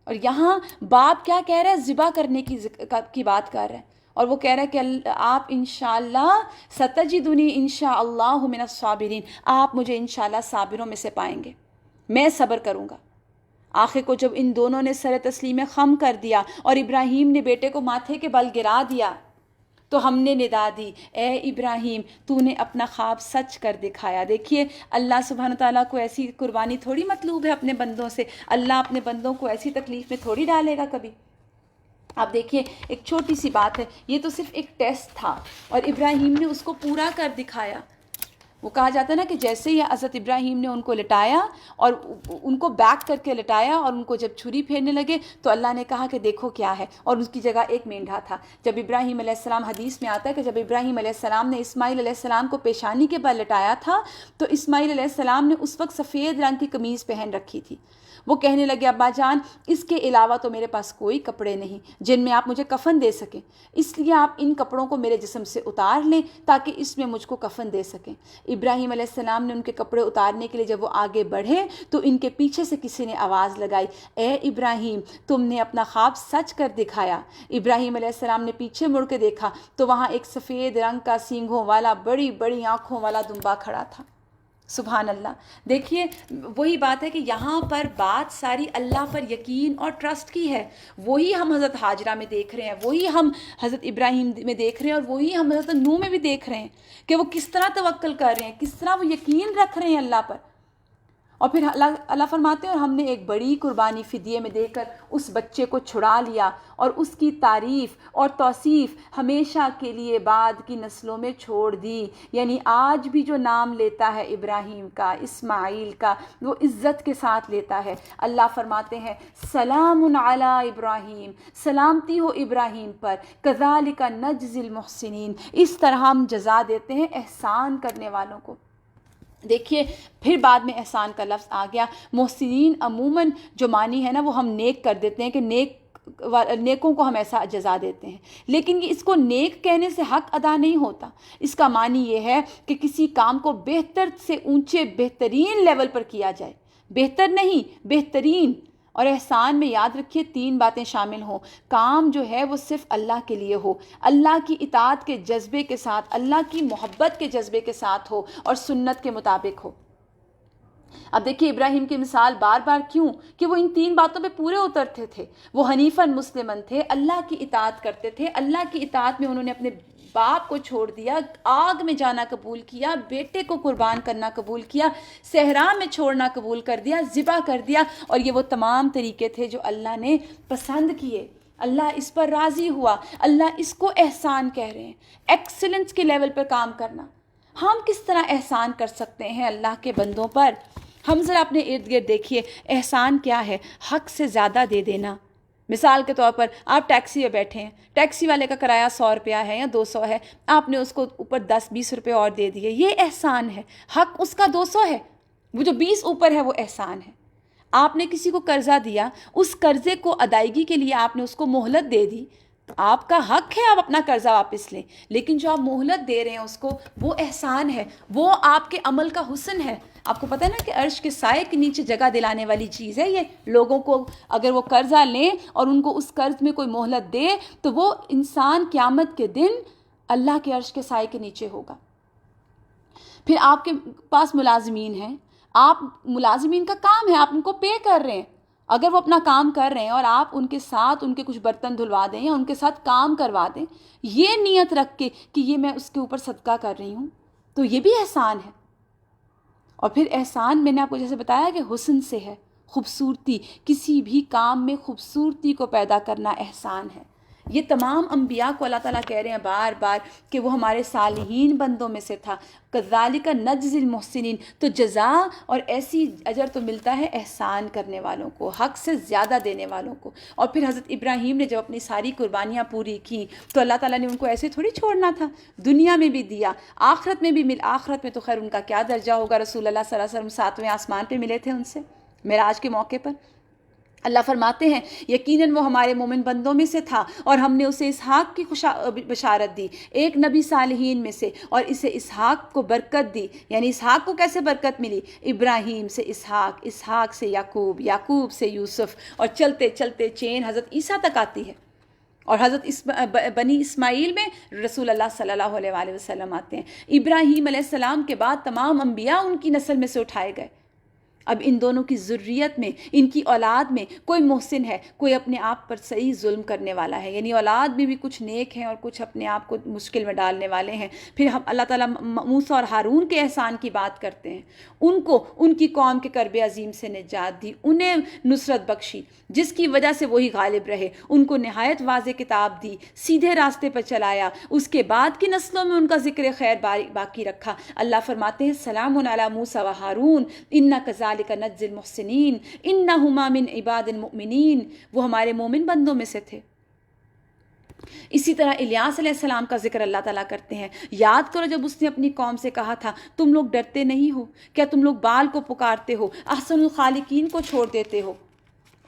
اور یہاں باپ کیا کہہ رہا ہے، ذبح کرنے کی بات کر رہا ہے، اور وہ کہہ رہا ہے کہ آپ انشاءاللہ ستجدنی انشاءاللہ من الصابرین، آپ مجھے انشاءاللہ صابروں میں سے پائیں گے، میں صبر کروں گا۔ آخر کو جب ان دونوں نے سر تسلیم خم کر دیا اور ابراہیم نے بیٹے کو ماتھے کے بل گرا دیا، تو ہم نے ندا دی اے ابراہیم تو نے اپنا خواب سچ کر دکھایا۔ دیکھیے اللہ سبحانہ تعالیٰ کو ایسی قربانی تھوڑی مطلوب ہے اپنے بندوں سے، اللہ اپنے بندوں کو ایسی تکلیف میں تھوڑی ڈالے گا کبھی۔ آپ دیکھیے ایک چھوٹی سی بات ہے، یہ تو صرف ایک ٹیسٹ تھا اور ابراہیم نے اس کو پورا کر دکھایا۔ وہ کہا جاتا ہے نا کہ جیسے ہی حضرت ابراہیم نے ان کو لٹایا اور ان کو بیک کر کے لٹایا، اور ان کو جب چھری پھیرنے لگے تو اللہ نے کہا کہ دیکھو کیا ہے، اور اس کی جگہ ایک مینڈھا تھا۔ جب ابراہیم علیہ السلام، حدیث میں آتا ہے کہ جب ابراہیم علیہ السلام نے اسماعیل علیہ السلام کو پیشانی کے بل لٹایا تھا، تو اسماعیل علیہ السلام نے اس وقت سفید رنگ کی قمیض پہن رکھی تھی۔ وہ کہنے لگے ابا جان اس کے علاوہ تو میرے پاس کوئی کپڑے نہیں جن میں آپ مجھے کفن دے سکیں، اس لیے آپ ان کپڑوں کو میرے جسم سے اتار لیں تاکہ اس میں مجھ کو کفن دے سکیں۔ ابراہیم علیہ السلام نے ان کے کپڑے اتارنے کے لیے جب وہ آگے بڑھے تو ان کے پیچھے سے کسی نے آواز لگائی، اے ابراہیم تم نے اپنا خواب سچ کر دکھایا۔ ابراہیم علیہ السلام نے پیچھے مڑ کے دیکھا تو وہاں ایک سفید رنگ کا سینگوں والا بڑی بڑی آنکھوں والا دمبا کھڑا تھا۔ سبحان اللہ! دیکھیے وہی بات ہے کہ یہاں پر بات ساری اللہ پر یقین اور ٹرسٹ کی ہے۔ وہی ہم حضرت ہاجرہ میں دیکھ رہے ہیں، وہی ہم حضرت ابراہیم میں دیکھ رہے ہیں، اور وہی ہم حضرت نوح میں بھی دیکھ رہے ہیں کہ وہ کس طرح توکل کر رہے ہیں، کس طرح وہ یقین رکھ رہے ہیں اللہ پر۔ اور پھر اللہ فرماتے ہیں اور ہم نے ایک بڑی قربانی فدیے میں دے کر اس بچے کو چھڑا لیا، اور اس کی تعریف اور توصیف ہمیشہ کے لیے بعد کی نسلوں میں چھوڑ دی۔ یعنی آج بھی جو نام لیتا ہے ابراہیم کا، اسماعیل کا، وہ عزت کے ساتھ لیتا ہے۔ اللہ فرماتے ہیں سلام علی ابراہیم، سلامتی ہو ابراہیم پر، کذالک نجزی المحسنین، اس طرح ہم جزا دیتے ہیں احسان کرنے والوں کو۔ دیکھیے پھر بعد میں احسان کا لفظ آ گیا۔ محسنین عموماً جو معنی ہے نا وہ ہم نیک کر دیتے ہیں کہ نیکوں کو ہم ایسا جزا دیتے ہیں، لیکن اس کو نیک کہنے سے حق ادا نہیں ہوتا۔ اس کا معنی یہ ہے کہ کسی کام کو بہتر سے اونچے بہترین لیول پر کیا جائے، بہتر نہیں بہترین۔ اور احسان میں یاد رکھیے 3 باتیں شامل ہوں، کام جو ہے وہ صرف اللہ کے لیے ہو، اللہ کی اطاعت کے جذبے کے ساتھ، اللہ کی محبت کے جذبے کے ساتھ ہو، اور سنت کے مطابق ہو۔ اب دیکھیے ابراہیم کی مثال بار بار کیوں کہ وہ ان 3 باتوں پہ پورے اترتے تھے۔ وہ حنیفاً مسلمن تھے، اللہ کی اطاعت کرتے تھے، اللہ کی اطاعت میں انہوں نے اپنے باپ کو چھوڑ دیا، آگ میں جانا قبول کیا، بیٹے کو قربان کرنا قبول کیا، صحرا میں چھوڑنا قبول کر دیا، ذبح کر دیا، اور یہ وہ تمام طریقے تھے جو اللہ نے پسند کیے، اللہ اس پر راضی ہوا، اللہ اس کو احسان کہہ رہے ہیں، ایکسلنس کے لیول پر کام کرنا۔ ہم کس طرح احسان کر سکتے ہیں اللہ کے بندوں پر؟ ہم ذرا اپنے ارد گرد دیکھیے، احسان کیا ہے؟ حق سے زیادہ دے دینا۔ مثال کے طور پر آپ ٹیکسی میں بیٹھے ہیں، ٹیکسی والے کا کرایہ 100 روپیہ ہے یا 200 ہے، آپ نے اس کو اوپر 10-20 روپے اور دے دیے، یہ احسان ہے۔ حق اس کا 200 ہے، وہ جو 20 اوپر ہے وہ احسان ہے۔ آپ نے کسی کو قرضہ دیا، اس قرضے کو ادائیگی کے لیے آپ نے اس کو مہلت دے دی، آپ کا حق ہے آپ اپنا قرضہ واپس لیں، لیکن جو آپ مہلت دے رہے ہیں اس کو، وہ احسان ہے، وہ آپ کے عمل کا حسن ہے۔ آپ کو پتہ ہے نا کہ عرش کے سائے کے نیچے جگہ دلانے والی چیز ہے یہ لوگوں کو۔ اگر وہ قرضہ لیں اور ان کو اس قرض میں کوئی مہلت دے تو وہ انسان قیامت کے دن اللہ کے عرش کے سائے کے نیچے ہوگا۔ پھر آپ کے پاس ملازمین ہیں، آپ ملازمین کا کام ہے، آپ ان کو پے کر رہے ہیں، اگر وہ اپنا کام کر رہے ہیں اور آپ ان کے ساتھ ان کے کچھ برتن دھلوا دیں یا ان کے ساتھ کام کروا دیں، یہ نیت رکھ کے کہ یہ میں اس کے اوپر صدقہ کر رہی ہوں، تو یہ بھی احسان ہے۔ اور پھر احسان میں نے آپ کو جیسے بتایا کہ حسن سے ہے، خوبصورتی، کسی بھی کام میں خوبصورتی کو پیدا کرنا احسان ہے۔ یہ تمام انبیاء کو اللہ تعالیٰ کہہ رہے ہیں بار بار کہ وہ ہمارے صالحین بندوں میں سے تھا، کذالک نجزی المحسنین۔ تو جزا اور ایسی اجر تو ملتا ہے احسان کرنے والوں کو، حق سے زیادہ دینے والوں کو۔ اور پھر حضرت ابراہیم نے جب اپنی ساری قربانیاں پوری کی تو اللہ تعالیٰ نے ان کو ایسے تھوڑی چھوڑنا تھا، دنیا میں بھی دیا، آخرت میں بھی آخرت میں تو خیر ان کا کیا درجہ ہوگا، رسول اللہ صلی اللہ علیہ وسلم 7ویں آسمان پہ ملے تھے ان سے معراج کے موقع پر۔ اللہ فرماتے ہیں یقیناً وہ ہمارے مومن بندوں میں سے تھا اور ہم نے اسے اسحاق کی بشارت دی، ایک نبی صالحین میں سے، اور اسے اسحاق کو برکت دی۔ یعنی اسحاق کو کیسے برکت ملی؟ ابراہیم سے اسحاق، اسحاق سے یعقوب، یعقوب سے یوسف، اور چلتے چلتے چین حضرت عیسیٰ تک آتی ہے۔ اور حضرت بنی اسماعیل میں رسول اللہ صلی اللہ علیہ وآلہ وسلم آتے ہیں۔ ابراہیم علیہ السلام کے بعد تمام انبیاء ان کی نسل میں سے اٹھائے گئے۔ اب ان دونوں کی ذریت میں، ان کی اولاد میں کوئی محسن ہے، کوئی اپنے آپ پر صحیح ظلم کرنے والا ہے، یعنی اولاد میں بھی کچھ نیک ہیں اور کچھ اپنے آپ کو مشکل میں ڈالنے والے ہیں۔ پھر ہم اللہ تعالیٰ موسیٰ اور ہارون کے احسان کی بات کرتے ہیں، ان کو ان کی قوم کے کرب عظیم سے نجات دی، انہیں نصرت بخشی جس کی وجہ سے وہی غالب رہے، ان کو نہایت واضح کتاب دی، سیدھے راستے پر چلایا، اس کے بعد کی نسلوں میں ان کا ذکر خیر باقی رکھا۔ اللہ فرماتے ہیں سلام علی موسیٰ و ہارون انا کذالک نجزی المحسنین انہما من عباد المؤمنین، وہ ہمارے مومن بندوں میں سے تھے۔ اسی طرح الیاس علیہ السلام کا ذکر اللہ تعالیٰ کرتے ہیں، یاد کرو جب اس نے اپنی قوم سے کہا تھا تم لوگ ڈرتے نہیں ہو کیا، تم لوگ بال کو پکارتے ہو، احسن الخالقین کو چھوڑ دیتے ہو،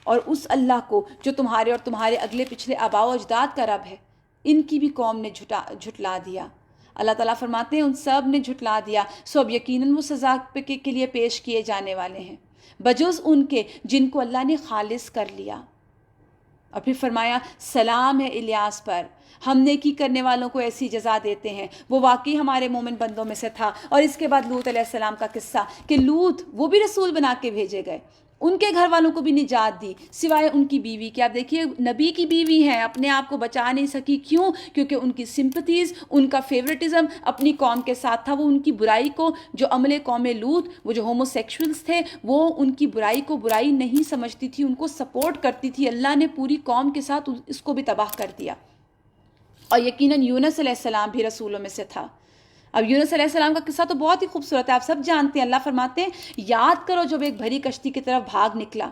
اور اس اللہ کو جو تمہارے اور تمہارے اگلے پچھلے آباء و اجداد کا رب ہے، ان کی بھی قوم نے جھٹلا دیا۔ اللہ تعالیٰ فرماتے ہیں ان سب نے جھٹلا دیا، سو اب یقیناً وہ سزا کے لیے پیش کیے جانے والے ہیں، بجز ان کے جن کو اللہ نے خالص کر لیا۔ اور پھر فرمایا سلام ہے الیاس پر، ہم نیکی کرنے والوں کو ایسی جزا دیتے ہیں، وہ واقعی ہمارے مومن بندوں میں سے تھا۔ اور اس کے بعد لوط علیہ السلام کا قصہ کہ لوط وہ بھی رسول بنا کے بھیجے گئے، ان کے گھر والوں کو بھی نجات دی سوائے ان کی بیوی کے۔ آپ دیکھیے نبی کی بیوی ہے، اپنے آپ کو بچا نہیں سکی، کیوں؟ کیونکہ ان کی سمپتیز، ان کا فیورٹزم اپنی قوم کے ساتھ تھا، وہ ان کی برائی کو، جو عمل قوم لوط، وہ جو ہومو سیکشولز تھے، وہ ان کی برائی کو برائی نہیں سمجھتی تھی، ان کو سپورٹ کرتی تھی۔ اللہ نے پوری قوم کے ساتھ اس کو بھی تباہ کر دیا۔ اور یقیناً یونس علیہ السلام بھی رسولوں میں سے تھا۔ اب یونس علیہ السلام کا قصہ تو بہت ہی خوبصورت ہے، آپ سب جانتے ہیں۔ اللہ فرماتے ہیں یاد کرو جب ایک بھری کشتی کی طرف بھاگ نکلا۔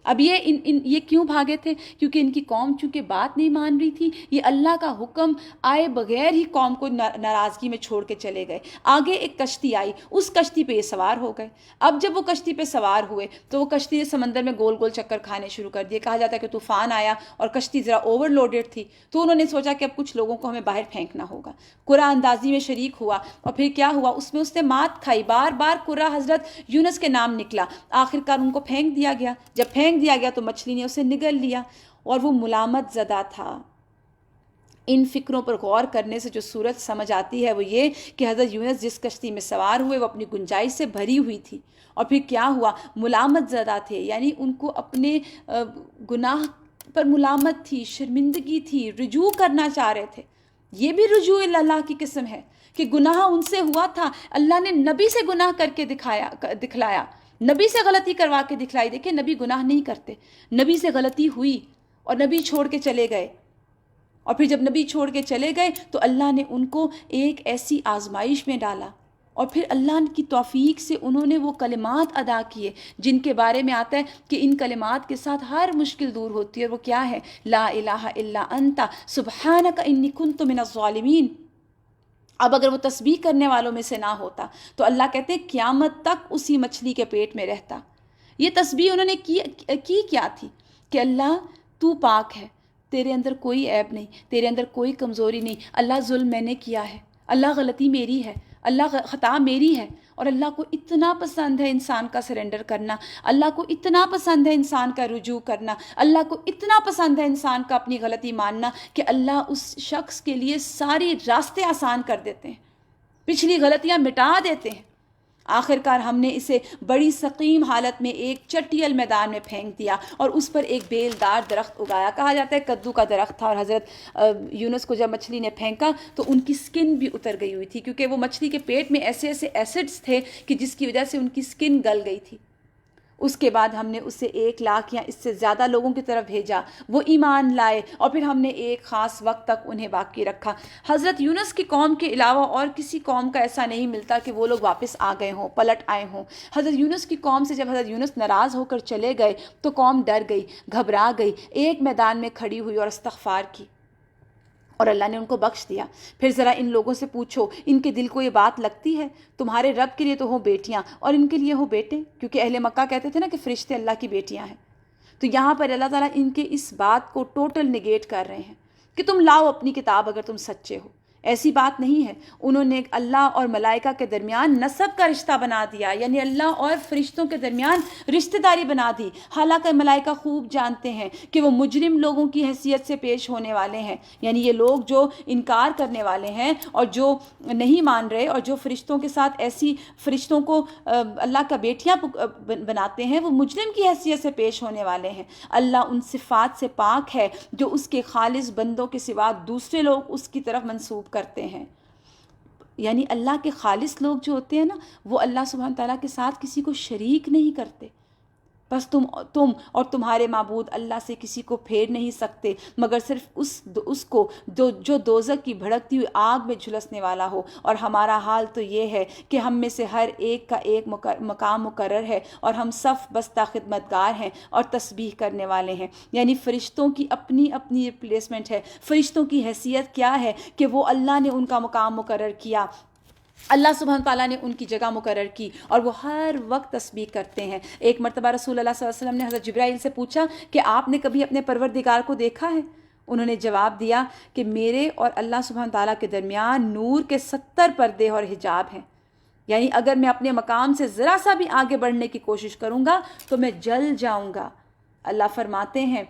اب یہ کیوں بھاگے تھے؟ کیونکہ ان کی قوم چونکہ بات نہیں مان رہی تھی، یہ اللہ کا حکم آئے بغیر ہی قوم کو ناراضگی میں چھوڑ کے چلے گئے۔ آگے ایک کشتی آئی، اس کشتی پہ یہ سوار ہو گئے۔ اب جب وہ کشتی پہ سوار ہوئے تو وہ کشتی نے سمندر میں گول گول چکر کھانے شروع کر دیے۔ کہا جاتا ہے کہ طوفان آیا اور کشتی ذرا اوور لوڈڈ تھی، تو انہوں نے سوچا کہ اب کچھ لوگوں کو ہمیں باہر پھینکنا ہوگا، قرہ اندازی میں شریک ہوا۔ اور پھر کیا ہوا، اس نے مات کھائی، بار بار قرہ حضرت یونس کے نام نکلا، آخرکار ان کو پھینک دیا گیا۔ جب پھینک دیا گیا تو مچھلی نے اسے نگل لیا، اور وہ ملامت زدہ تھا۔ ان فکروں پر غور کرنے سے جو صورت سمجھ آتی ہے وہ یہ کہ حضرت یونس جس کشتی میں سوار ہوئے وہ اپنی گنجائش سے بھری ہوئی تھی، اور پھر کیا ہوا، ملامت زدہ تھے، یعنی ان کو اپنے گناہ پر ملامت تھی، شرمندگی تھی، رجوع کرنا چاہ رہے تھے۔ یہ بھی رجوع اللہ کی قسم ہے کہ گناہ ان سے ہوا تھا، اللہ نے نبی سے گناہ کر کے دکھلایا، نبی سے غلطی کروا کے دکھلائی۔ دیکھیں نبی گناہ نہیں کرتے، نبی سے غلطی ہوئی اور نبی چھوڑ کے چلے گئے، اور پھر جب نبی چھوڑ کے چلے گئے تو اللہ نے ان کو ایک ایسی آزمائش میں ڈالا، اور پھر اللہ کی توفیق سے انہوں نے وہ کلمات ادا کیے جن کے بارے میں آتا ہے کہ ان کلمات کے ساتھ ہر مشکل دور ہوتی ہے، اور وہ کیا ہے، لا الہ الا انت سبحانک انی کنت من الظالمین۔ اب اگر وہ تسبیح کرنے والوں میں سے نہ ہوتا تو اللہ کہتے ہیں قیامت تک اسی مچھلی کے پیٹ میں رہتا۔ یہ تسبیح انہوں نے کی کیا تھی کہ اللہ تو پاک ہے، تیرے اندر کوئی عیب نہیں، تیرے اندر کوئی کمزوری نہیں، اللہ ظلم میں نے کیا ہے، اللہ غلطی میری ہے، اللہ خطا میری ہے۔ اور اللہ کو اتنا پسند ہے انسان کا سرنڈر کرنا، اللہ کو اتنا پسند ہے انسان کا رجوع کرنا، اللہ کو اتنا پسند ہے انسان کا اپنی غلطی ماننا کہ اللہ اس شخص کے لیے ساری راستے آسان کر دیتے ہیں، پچھلی غلطیاں مٹا دیتے ہیں۔ آخر کار ہم نے اسے بڑی سقیم حالت میں ایک چٹیل میدان میں پھینک دیا اور اس پر ایک بیلدار درخت اگایا۔ کہا جاتا ہے کدو کا درخت تھا، اور حضرت یونس کو جب مچھلی نے پھینکا تو ان کی سکن بھی اتر گئی ہوئی تھی، کیونکہ وہ مچھلی کے پیٹ میں ایسے ایسے ایسڈز تھے کہ جس کی وجہ سے ان کی سکن گل گئی تھی۔ اس کے بعد ہم نے اسے 1 لاکھ یا اس سے زیادہ لوگوں کی طرف بھیجا، وہ ایمان لائے، اور پھر ہم نے ایک خاص وقت تک انہیں باقی رکھا۔ حضرت یونس کی قوم کے علاوہ اور کسی قوم کا ایسا نہیں ملتا کہ وہ لوگ واپس آ گئے ہوں، پلٹ آئے ہوں۔ حضرت یونس کی قوم سے جب حضرت یونس ناراض ہو کر چلے گئے تو قوم ڈر گئی، گھبرا گئی، ایک میدان میں کھڑی ہوئی اور استغفار کی، اور اللہ نے ان کو بخش دیا۔ پھر ذرا ان لوگوں سے پوچھو، ان کے دل کو یہ بات لگتی ہے؟ تمہارے رب کے لیے تو ہو بیٹیاں اور ان کے لیے ہو بیٹے، کیونکہ اہل مکہ کہتے تھے نا کہ فرشتے اللہ کی بیٹیاں ہیں۔ تو یہاں پر اللہ تعالیٰ ان کے اس بات کو ٹوٹل نگیٹ کر رہے ہیں کہ تم لاؤ اپنی کتاب اگر تم سچے ہو۔ ایسی بات نہیں ہے۔ انہوں نے اللہ اور ملائکہ کے درمیان نسب کا رشتہ بنا دیا، یعنی اللہ اور فرشتوں کے درمیان رشتہ داری بنا دی، حالانکہ ملائکہ خوب جانتے ہیں کہ وہ مجرم لوگوں کی حیثیت سے پیش ہونے والے ہیں، یعنی یہ لوگ جو انکار کرنے والے ہیں اور جو نہیں مان رہے اور جو فرشتوں کے ساتھ ایسی فرشتوں کو اللہ کا بیٹیاں بناتے ہیں، وہ مجرم کی حیثیت سے پیش ہونے والے ہیں۔ اللہ ان صفات سے پاک ہے جو اس کے خالص بندوں کے سوا دوسرے لوگ اس کی طرف منسوب کرتے ہیں۔ یعنی اللہ کے خالص لوگ جو ہوتے ہیں نا، وہ اللہ سبحانہ تعالیٰ کے ساتھ کسی کو شریک نہیں کرتے۔ بس تم اور تمہارے معبود اللہ سے کسی کو پھیر نہیں سکتے مگر صرف اس کو جو دوزخ کی بھڑکتی ہوئی آگ میں جھلسنے والا ہو۔ اور ہمارا حال تو یہ ہے کہ ہم میں سے ہر ایک کا ایک مقام مقرر ہے، اور ہم صف بستہ خدمتگار ہیں اور تسبیح کرنے والے ہیں۔ یعنی فرشتوں کی اپنی اپنی ریپلیسمنٹ ہے۔ فرشتوں کی حیثیت کیا ہے کہ وہ اللہ نے ان کا مقام مقرر کیا، اللہ سبحانہ تعالیٰ نے ان کی جگہ مقرر کی، اور وہ ہر وقت تسبیح کرتے ہیں۔ ایک مرتبہ رسول اللہ صلی اللہ علیہ وسلم نے حضرت جبرائیل سے پوچھا کہ آپ نے کبھی اپنے پروردگار کو دیکھا ہے؟ انہوں نے جواب دیا کہ میرے اور اللہ سبحانہ تعالیٰ کے درمیان نور کے 70 پردے اور حجاب ہیں، یعنی اگر میں اپنے مقام سے ذرا سا بھی آگے بڑھنے کی کوشش کروں گا تو میں جل جاؤں گا۔ اللہ فرماتے ہیں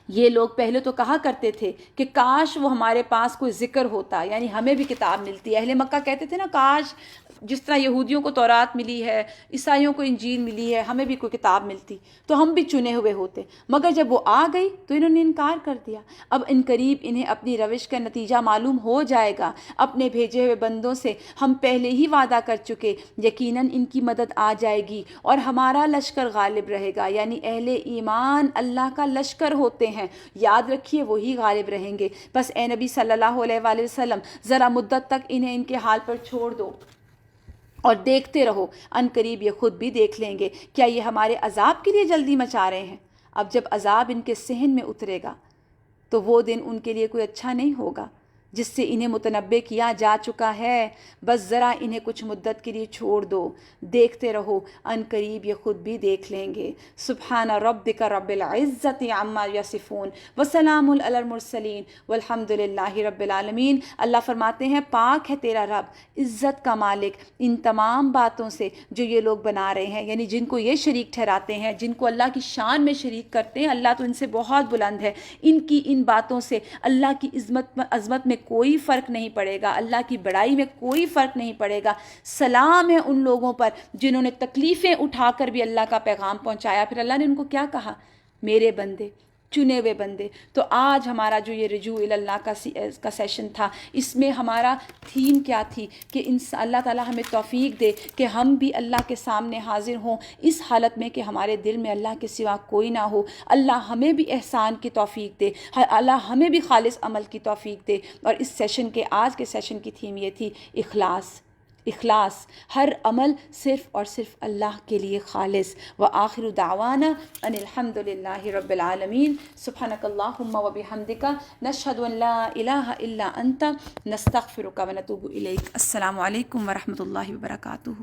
یہ لوگ پہلے تو کہا کرتے تھے کہ کاش وہ ہمارے پاس کوئی ذکر ہوتا، یعنی ہمیں بھی کتاب ملتی۔ اہل مکہ کہتے تھے نا کاش جس طرح یہودیوں کو تورات ملی ہے، عیسائیوں کو انجیل ملی ہے، ہمیں بھی کوئی کتاب ملتی تو ہم بھی چنے ہوئے ہوتے۔ مگر جب وہ آ گئی تو انہوں نے انکار کر دیا۔ اب ان قریب انہیں اپنی روش کا نتیجہ معلوم ہو جائے گا۔ اپنے بھیجے ہوئے بندوں سے ہم پہلے ہی وعدہ کر چکے، یقیناً ان کی مدد آ جائے گی اور ہمارا لشکر غالب رہے گا۔ یعنی اہل ایمان اللہ کا لشکر ہوتے ہیں، یاد رکھیے وہی غالب رہیں گے۔ بس اے نبی صلی اللہ علیہ وآلہ وسلم ذرا مدت تک انہیں ان کے حال پر چھوڑ دو اور دیکھتے رہو، ان قریب یہ خود بھی دیکھ لیں گے۔ کیا یہ ہمارے عذاب کے لیے جلدی مچا رہے ہیں؟ اب جب عذاب ان کے صحن میں اترے گا تو وہ دن ان کے لیے کوئی اچھا نہیں ہوگا جس سے انہیں متنبع کیا جا چکا ہے۔ بس ذرا انہیں کچھ مدت کے لیے چھوڑ دو، دیکھتے رہو، ان قریب یہ خود بھی دیکھ لیں گے۔ سبحان ربک رب العزت عما یصفون وسلام علی المرسلین والحمد للہ رب العالمین۔ اللہ فرماتے ہیں پاک ہے تیرا رب، عزت کا مالک، ان تمام باتوں سے جو یہ لوگ بنا رہے ہیں، یعنی جن کو یہ شریک ٹھہراتے ہیں، جن کو اللہ کی شان میں شریک کرتے ہیں۔ اللہ تو ان سے بہت بلند ہے، ان باتوں سے اللہ کی عظمت میں کوئی فرق نہیں پڑے گا، اللہ کی بڑائی میں کوئی فرق نہیں پڑے گا۔ سلام ہے ان لوگوں پر جنہوں نے تکلیفیں اٹھا کر بھی اللہ کا پیغام پہنچایا۔ پھر اللہ نے ان کو کیا کہا؟ میرے بندے، چنے ہوئے بندے۔ تو آج ہمارا جو یہ رجوع اللہ کا سیشن تھا، اس میں ہمارا تھیم کیا تھی کہ اللہ تعالیٰ ہمیں توفیق دے کہ ہم بھی اللہ کے سامنے حاضر ہوں اس حالت میں کہ ہمارے دل میں اللہ کے سوا کوئی نہ ہو۔ اللہ ہمیں بھی احسان کی توفیق دے، اللہ ہمیں بھی خالص عمل کی توفیق دے۔ اور اس سیشن کے آج کے سیشن کی تھیم یہ تھی اخلاص، ہر عمل صرف اور صرف اللہ کے لیے خالص۔ وآخر دعوانا ان الحمد للہ رب العالمین۔ سبحانک اللہم وبحمدک نشہد ان لا الہ الا انت نستغفرک ونتوب الیک۔ السلام علیکم ورحمۃ اللہ وبرکاتہ۔